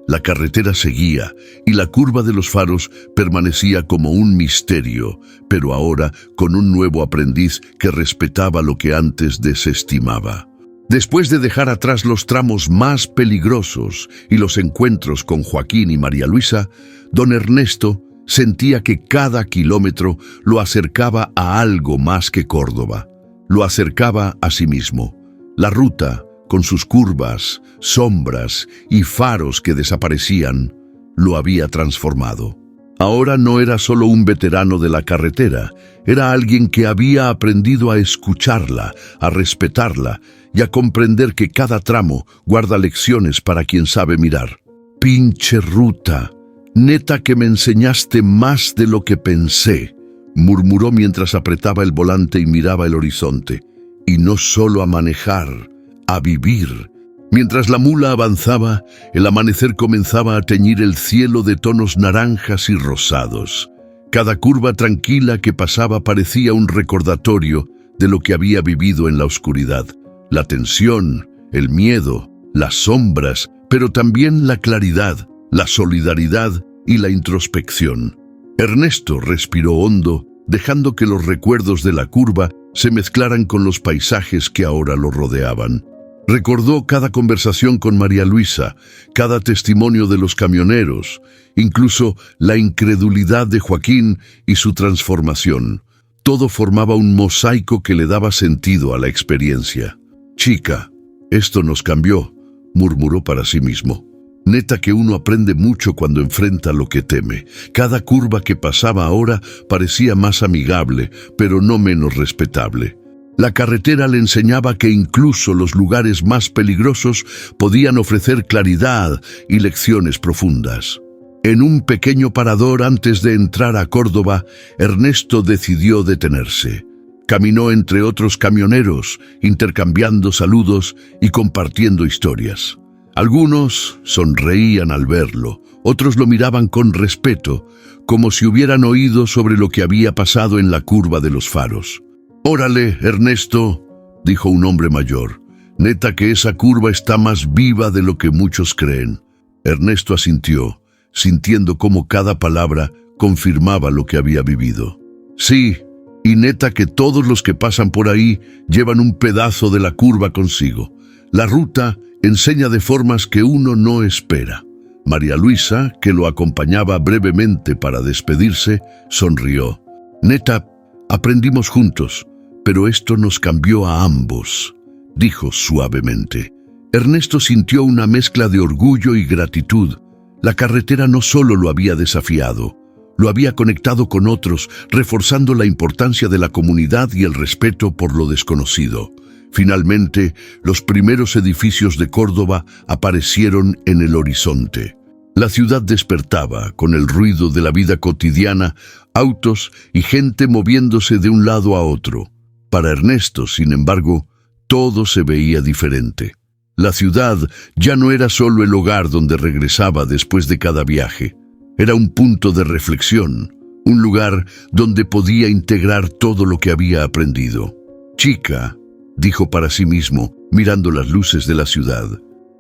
La carretera seguía y la curva de los faros permanecía como un misterio, pero ahora con un nuevo aprendiz que respetaba lo que antes desestimaba. Después de dejar atrás los tramos más peligrosos y los encuentros con Joaquín y María Luisa, don Ernesto sentía que cada kilómetro lo acercaba a algo más que Córdoba. Lo acercaba a sí mismo. La ruta, con sus curvas, sombras y faros que desaparecían, lo había transformado. Ahora no era solo un veterano de la carretera, era alguien que había aprendido a escucharla, a respetarla y a comprender que cada tramo guarda lecciones para quien sabe mirar. «Pinche ruta, neta que me enseñaste más de lo que pensé», murmuró mientras apretaba el volante y miraba el horizonte. Y no solo a manejar, a vivir. Mientras la mula avanzaba, el amanecer comenzaba a teñir el cielo de tonos naranjas y rosados. Cada curva tranquila que pasaba parecía un recordatorio de lo que había vivido en la oscuridad. La tensión, el miedo, las sombras, pero también la claridad, la solidaridad y la introspección. Ernesto respiró hondo, dejando que los recuerdos de la curva se mezclaran con los paisajes que ahora lo rodeaban. Recordó cada conversación con María Luisa, cada testimonio de los camioneros, incluso la incredulidad de Joaquín y su transformación. Todo formaba un mosaico que le daba sentido a la experiencia. «Chica, esto nos cambió», murmuró para sí mismo. Neta que uno aprende mucho cuando enfrenta lo que teme. Cada curva que pasaba ahora parecía más amigable, pero no menos respetable. La carretera le enseñaba que incluso los lugares más peligrosos podían ofrecer claridad y lecciones profundas. En un pequeño parador antes de entrar a Córdoba, Ernesto decidió detenerse. Caminó entre otros camioneros, intercambiando saludos y compartiendo historias. Algunos sonreían al verlo, otros lo miraban con respeto, como si hubieran oído sobre lo que había pasado en la curva de los faros. «Órale, Ernesto», dijo un hombre mayor. «Neta que esa curva está más viva de lo que muchos creen». Ernesto asintió, sintiendo cómo cada palabra confirmaba lo que había vivido. «Sí, y neta que todos los que pasan por ahí llevan un pedazo de la curva consigo. La ruta enseña de formas que uno no espera». María Luisa, que lo acompañaba brevemente para despedirse, sonrió. «Neta, aprendimos juntos, pero esto nos cambió a ambos», dijo suavemente. Ernesto sintió una mezcla de orgullo y gratitud. La carretera no solo lo había desafiado, lo había conectado con otros, reforzando la importancia de la comunidad y el respeto por lo desconocido. Finalmente, los primeros edificios de Córdoba aparecieron en el horizonte. La ciudad despertaba con el ruido de la vida cotidiana, autos y gente moviéndose de un lado a otro. Para Ernesto, sin embargo, todo se veía diferente. La ciudad ya no era solo el hogar donde regresaba después de cada viaje. Era un punto de reflexión, un lugar donde podía integrar todo lo que había aprendido. «Chica», dijo para sí mismo, mirando las luces de la ciudad,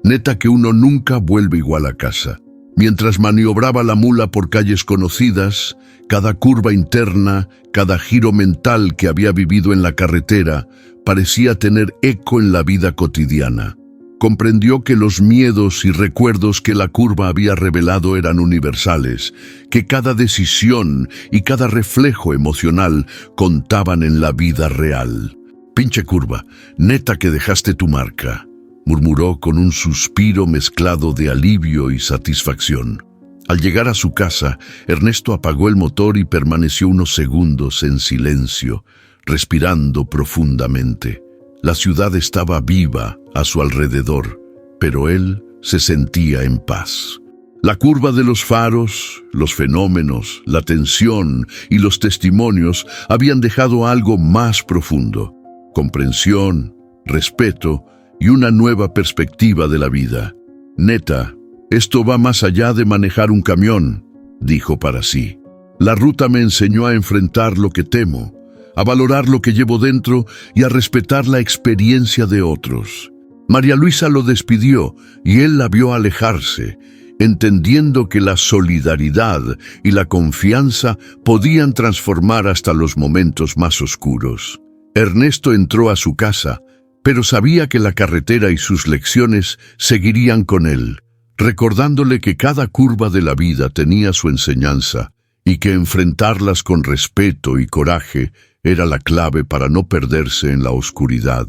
«neta que uno nunca vuelve igual a casa». Mientras maniobraba la mula por calles conocidas, cada curva interna, cada giro mental que había vivido en la carretera, parecía tener eco en la vida cotidiana. Comprendió que los miedos y recuerdos que la curva había revelado eran universales, que cada decisión y cada reflejo emocional contaban en la vida real. «Pinche curva, neta que dejaste tu marca», murmuró con un suspiro mezclado de alivio y satisfacción. Al llegar a su casa, Ernesto apagó el motor y permaneció unos segundos en silencio, respirando profundamente. La ciudad estaba viva a su alrededor, pero él se sentía en paz. La curva de los faros, los fenómenos, la tensión y los testimonios habían dejado algo más profundo: comprensión, respeto y una nueva perspectiva de la vida. «Neta, esto va más allá de manejar un camión», dijo para sí. «La ruta me enseñó a enfrentar lo que temo, a valorar lo que llevo dentro y a respetar la experiencia de otros». María Luisa lo despidió y él la vio alejarse. entendiendo que la solidaridad y la confianza podían transformar hasta los momentos más oscuros. Ernesto entró a su casa, pero sabía que la carretera y sus lecciones seguirían con él, recordándole que cada curva de la vida tenía su enseñanza y que enfrentarlas con respeto y coraje era la clave para no perderse en la oscuridad.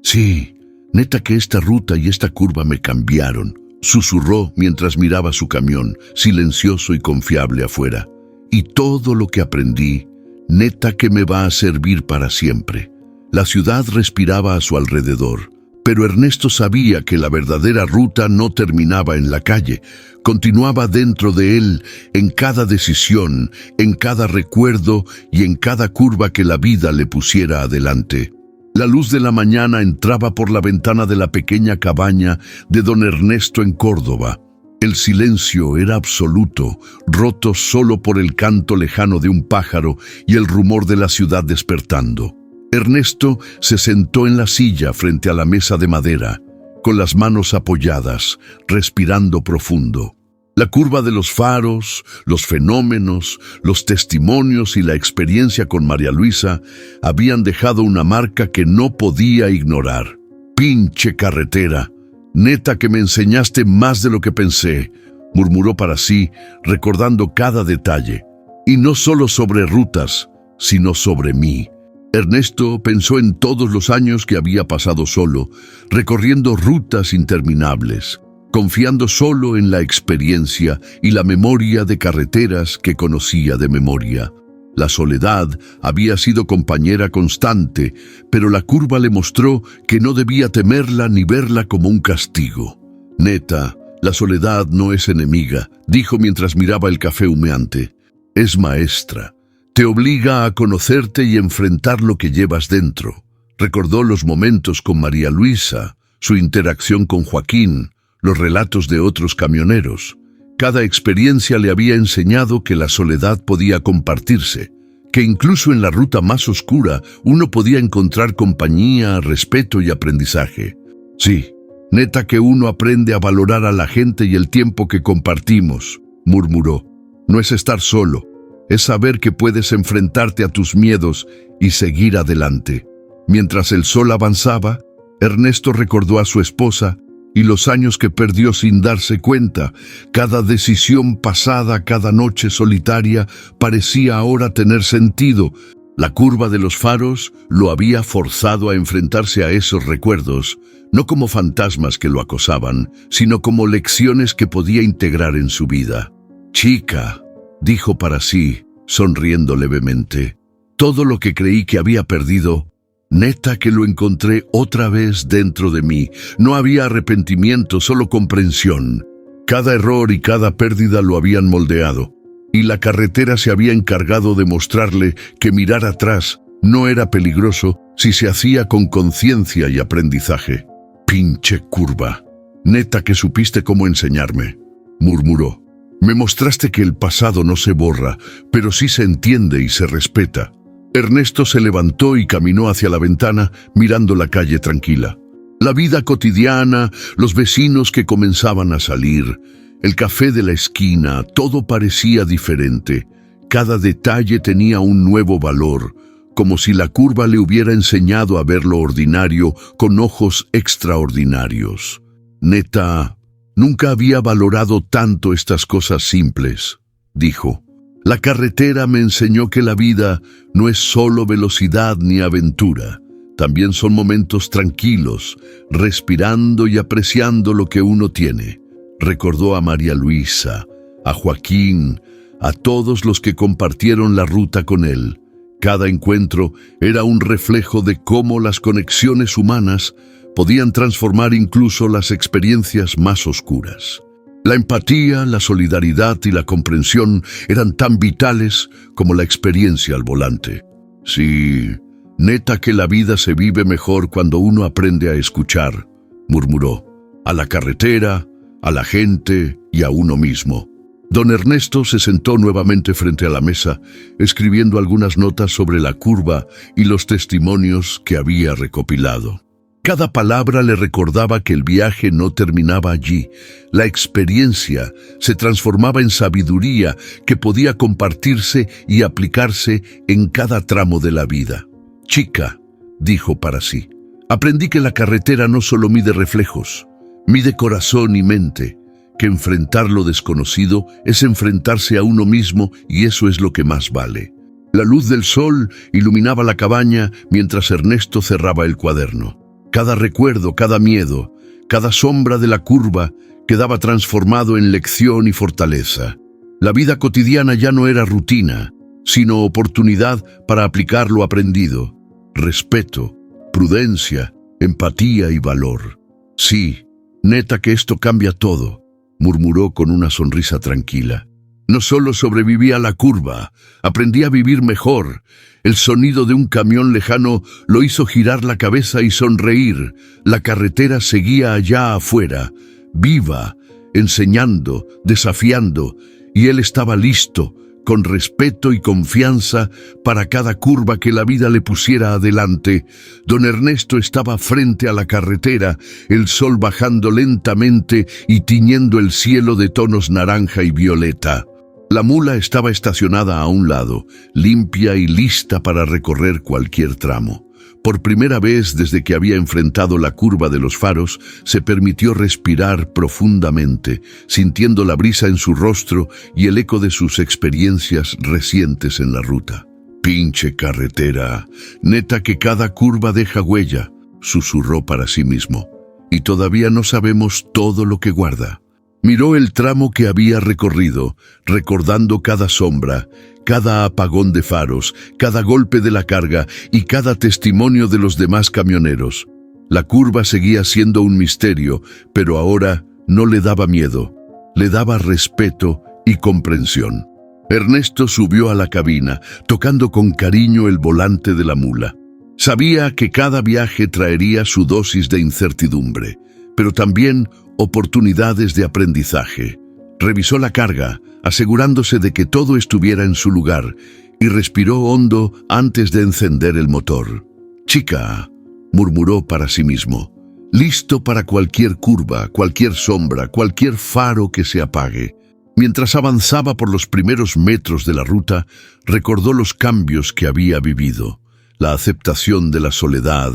«Sí, neta que esta ruta y esta curva me cambiaron», susurró mientras miraba su camión, silencioso y confiable afuera. «Y todo lo que aprendí, neta que me va a servir para siempre». La ciudad respiraba a su alrededor, pero Ernesto sabía que la verdadera ruta no terminaba en la calle, continuaba dentro de él, en cada decisión, en cada recuerdo y en cada curva que la vida le pusiera adelante. La luz de la mañana entraba por la ventana de la pequeña cabaña de don Ernesto en Córdoba. El silencio era absoluto, roto solo por el canto lejano de un pájaro y el rumor de la ciudad despertando. Ernesto se sentó en la silla frente a la mesa de madera, con las manos apoyadas, respirando profundo. La curva de los faros, los fenómenos, los testimonios y la experiencia con María Luisa habían dejado una marca que no podía ignorar. «Pinche carretera, neta que me enseñaste más de lo que pensé», murmuró para sí, recordando cada detalle. Y no solo sobre rutas, sino sobre mí. Ernesto pensó en todos los años que había pasado solo, recorriendo rutas interminables, confiando solo en la experiencia y la memoria de carreteras que conocía de memoria. La soledad había sido compañera constante, pero la curva le mostró que no debía temerla ni verla como un castigo. «Neta, la soledad no es enemiga», dijo mientras miraba el café humeante. «Es maestra. Te obliga a conocerte y enfrentar lo que llevas dentro». Recordó los momentos con María Luisa, su interacción con Joaquín, los relatos de otros camioneros. Cada experiencia le había enseñado que la soledad podía compartirse, que incluso en la ruta más oscura uno podía encontrar compañía, respeto y aprendizaje. «Sí, neta que uno aprende a valorar a la gente y el tiempo que compartimos», murmuró. «No es estar solo. Es saber que puedes enfrentarte a tus miedos y seguir adelante». Mientras el sol avanzaba, Ernesto recordó a su esposa y los años que perdió sin darse cuenta. Cada decisión pasada, cada noche solitaria, parecía ahora tener sentido. La curva de los faros lo había forzado a enfrentarse a esos recuerdos, no como fantasmas que lo acosaban, sino como lecciones que podía integrar en su vida. «Chica», dijo para sí, sonriendo levemente, «todo lo que creí que había perdido, neta que lo encontré otra vez dentro de mí. No había arrepentimiento, solo comprensión. Cada error y cada pérdida lo habían moldeado, y la carretera se había encargado de mostrarle que mirar atrás no era peligroso si se hacía con conciencia y aprendizaje. «Pinche curva, neta que supiste cómo enseñarme», murmuró. «Me mostraste que el pasado no se borra, pero sí se entiende y se respeta». Ernesto se levantó y caminó hacia la ventana, mirando la calle tranquila. La vida cotidiana, los vecinos que comenzaban a salir, el café de la esquina, todo parecía diferente. Cada detalle tenía un nuevo valor, como si la curva le hubiera enseñado a ver lo ordinario con ojos extraordinarios. «Neta, nunca había valorado tanto estas cosas simples», dijo. «La carretera me enseñó que la vida no es solo velocidad ni aventura. También son momentos tranquilos, respirando y apreciando lo que uno tiene». Recordó a María Luisa, a Joaquín, a todos los que compartieron la ruta con él. Cada encuentro era un reflejo de cómo las conexiones humanas podían transformar incluso las experiencias más oscuras. La empatía, la solidaridad y la comprensión eran tan vitales como la experiencia al volante. «Sí, neta que la vida se vive mejor cuando uno aprende a escuchar», murmuró, «a la carretera, a la gente y a uno mismo». Don Ernesto se sentó nuevamente frente a la mesa, escribiendo algunas notas sobre la curva y los testimonios que había recopilado. Cada palabra le recordaba que el viaje no terminaba allí. La experiencia se transformaba en sabiduría que podía compartirse y aplicarse en cada tramo de la vida. Chica, dijo para sí, aprendí que la carretera no solo mide reflejos, mide corazón y mente, que enfrentar lo desconocido es enfrentarse a uno mismo y eso es lo que más vale. La luz del sol iluminaba la cabaña mientras Ernesto cerraba el cuaderno. Cada recuerdo, cada miedo, cada sombra de la curva quedaba transformado en lección y fortaleza. La vida cotidiana ya no era rutina, sino oportunidad para aplicar lo aprendido. Respeto, prudencia, empatía y valor. Sí, neta que esto cambia todo, murmuró con una sonrisa tranquila. No solo sobreviví a la curva, aprendí a vivir mejor. El sonido de un camión lejano lo hizo girar la cabeza y sonreír. La carretera seguía allá afuera, viva, enseñando, desafiando, y él estaba listo, con respeto y confianza para cada curva que la vida le pusiera adelante. Don Ernesto estaba frente a la carretera, el sol bajando lentamente y tiñendo el cielo de tonos naranja y violeta. La mula estaba estacionada a un lado, limpia y lista para recorrer cualquier tramo. Por primera vez desde que había enfrentado la curva de los faros, se permitió respirar profundamente, sintiendo la brisa en su rostro y el eco de sus experiencias recientes en la ruta. «Pinche carretera, neta que cada curva deja huella», susurró para sí mismo. «Y todavía no sabemos todo lo que guarda». Miró el tramo que había recorrido, recordando cada sombra, cada apagón de faros, cada golpe de la carga y cada testimonio de los demás camioneros. La curva seguía siendo un misterio, pero ahora no le daba miedo, le daba respeto y comprensión. Ernesto subió a la cabina, tocando con cariño el volante de la mula. Sabía que cada viaje traería su dosis de incertidumbre, pero también oportunidades de aprendizaje. Revisó la carga, asegurándose de que todo estuviera en su lugar, y respiró hondo antes de encender el motor. «Chica», murmuró para sí mismo, listo para cualquier curva, cualquier sombra, cualquier faro que se apague. Mientras avanzaba por los primeros metros de la ruta, recordó los cambios que había vivido. La aceptación de la soledad,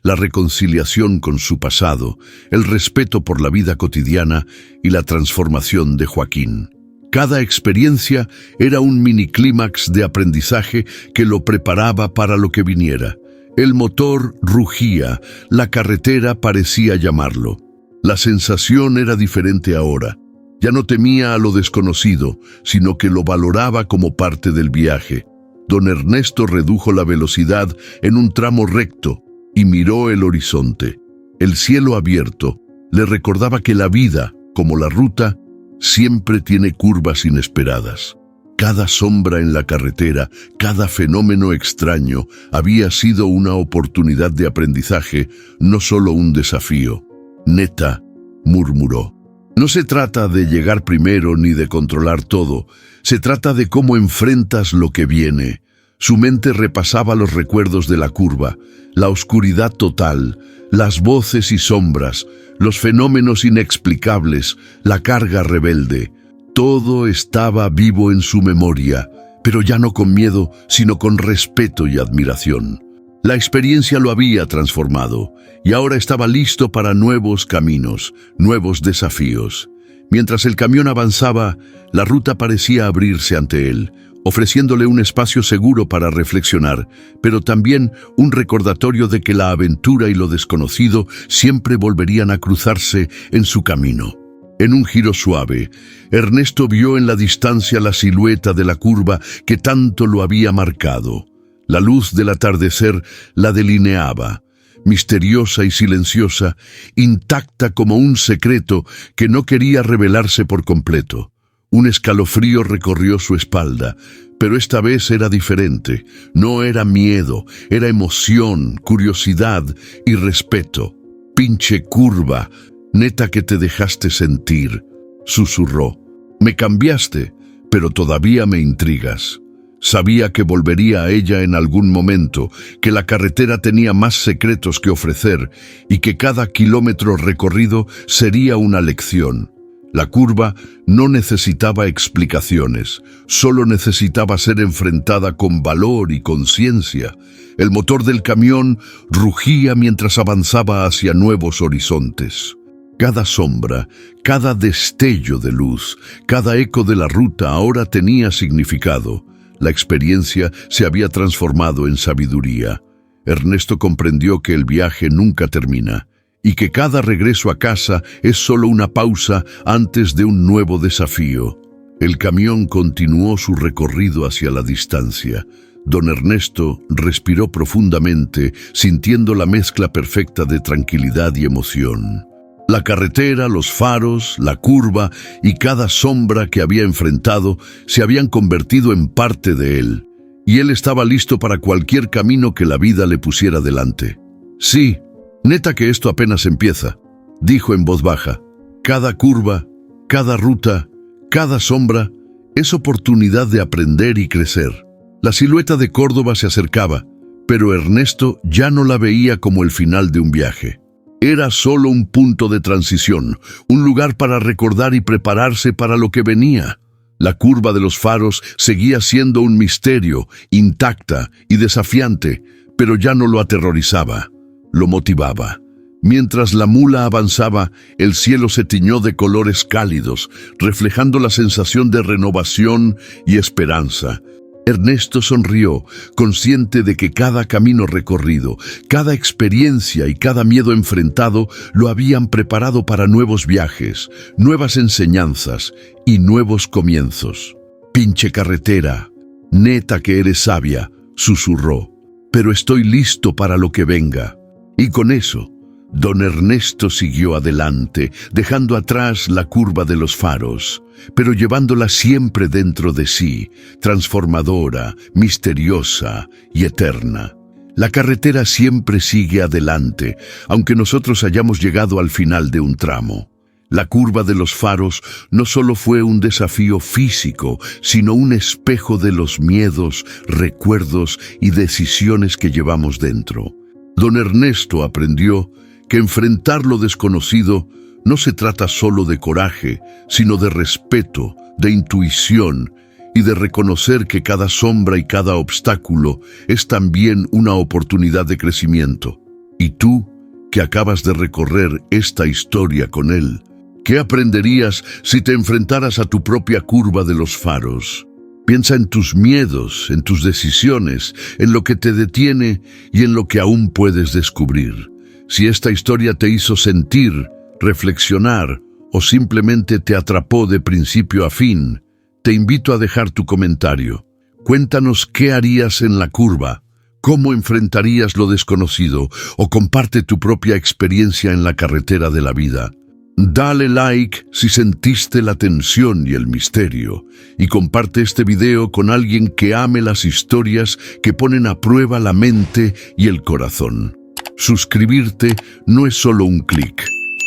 la reconciliación con su pasado, el respeto por la vida cotidiana y la transformación de Joaquín. Cada experiencia era un miniclímax de aprendizaje que lo preparaba para lo que viniera. El motor rugía, la carretera parecía llamarlo. La sensación era diferente ahora. Ya no temía a lo desconocido, sino que lo valoraba como parte del viaje. Don Ernesto redujo la velocidad en un tramo recto y miró el horizonte. El cielo abierto le recordaba que la vida, como la ruta, siempre tiene curvas inesperadas. Cada sombra en la carretera, cada fenómeno extraño, había sido una oportunidad de aprendizaje, no solo un desafío. «Neta», murmuró. No se trata de llegar primero ni de controlar todo, se trata de cómo enfrentas lo que viene. Su mente repasaba los recuerdos de la curva, la oscuridad total, las voces y sombras, los fenómenos inexplicables, la carga rebelde. Todo estaba vivo en su memoria, pero ya no con miedo, sino con respeto y admiración. La experiencia lo había transformado y ahora estaba listo para nuevos caminos, nuevos desafíos. Mientras el camión avanzaba, la ruta parecía abrirse ante él, ofreciéndole un espacio seguro para reflexionar, pero también un recordatorio de que la aventura y lo desconocido siempre volverían a cruzarse en su camino. En un giro suave, Ernesto vio en la distancia la silueta de la curva que tanto lo había marcado. La luz del atardecer la delineaba, misteriosa y silenciosa, intacta como un secreto que no quería revelarse por completo. Un escalofrío recorrió su espalda, pero esta vez era diferente. No era miedo, era emoción, curiosidad y respeto. «Pinche curva, neta que te dejaste sentir», susurró. «Me cambiaste, pero todavía me intrigas». Sabía que volvería a ella en algún momento, que la carretera tenía más secretos que ofrecer y que cada kilómetro recorrido sería una lección. La curva no necesitaba explicaciones, solo necesitaba ser enfrentada con valor y conciencia. El motor del camión rugía mientras avanzaba hacia nuevos horizontes. Cada sombra, cada destello de luz, cada eco de la ruta ahora tenía significado. La experiencia se había transformado en sabiduría. Ernesto comprendió que el viaje nunca termina y que cada regreso a casa es solo una pausa antes de un nuevo desafío. El camión continuó su recorrido hacia la distancia. Don Ernesto respiró profundamente, sintiendo la mezcla perfecta de tranquilidad y emoción. La carretera, los faros, la curva y cada sombra que había enfrentado se habían convertido en parte de él, y él estaba listo para cualquier camino que la vida le pusiera delante. Sí, neta que esto apenas empieza, dijo en voz baja. Cada curva, cada ruta, cada sombra es oportunidad de aprender y crecer. La silueta de Córdoba se acercaba, pero Ernesto ya no la veía como el final de un viaje. Era solo un punto de transición, un lugar para recordar y prepararse para lo que venía. La curva de los faros seguía siendo un misterio, intacta y desafiante, pero ya no lo aterrorizaba, lo motivaba. Mientras la mula avanzaba, el cielo se tiñó de colores cálidos, reflejando la sensación de renovación y esperanza. Ernesto sonrió, consciente de que cada camino recorrido, cada experiencia y cada miedo enfrentado lo habían preparado para nuevos viajes, nuevas enseñanzas y nuevos comienzos. «Pinche carretera, neta que eres sabia», susurró, «pero estoy listo para lo que venga». Y con eso, don Ernesto siguió adelante, dejando atrás la curva de los faros, pero llevándola siempre dentro de sí, transformadora, misteriosa y eterna. La carretera siempre sigue adelante, aunque nosotros hayamos llegado al final de un tramo. La curva de los faros no solo fue un desafío físico, sino un espejo de los miedos, recuerdos y decisiones que llevamos dentro. Don Ernesto aprendió que enfrentar lo desconocido no se trata solo de coraje, sino de respeto, de intuición y de reconocer que cada sombra y cada obstáculo es también una oportunidad de crecimiento. Y tú, que acabas de recorrer esta historia con él, ¿qué aprenderías si te enfrentaras a tu propia curva de los faros? Piensa en tus miedos, en tus decisiones, en lo que te detiene y en lo que aún puedes descubrir. Si esta historia te hizo sentir, reflexionar o simplemente te atrapó de principio a fin, te invito a dejar tu comentario. Cuéntanos qué harías en la curva, cómo enfrentarías lo desconocido o comparte tu propia experiencia en la carretera de la vida. Dale like si sentiste la tensión y el misterio y comparte este video con alguien que ame las historias que ponen a prueba la mente y el corazón. Suscribirte no es solo un clic,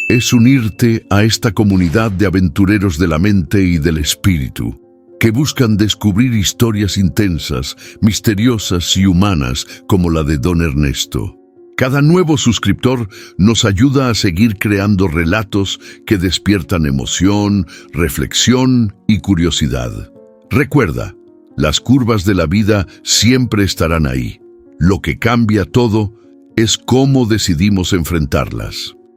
es unirte a esta comunidad de aventureros de la mente y del espíritu, que buscan descubrir historias intensas, misteriosas y humanas como la de don Ernesto. Cada nuevo suscriptor nos ayuda a seguir creando relatos que despiertan emoción, reflexión y curiosidad. Recuerda, las curvas de la vida siempre estarán ahí. Lo que cambia todo es cómo decidimos enfrentarlas.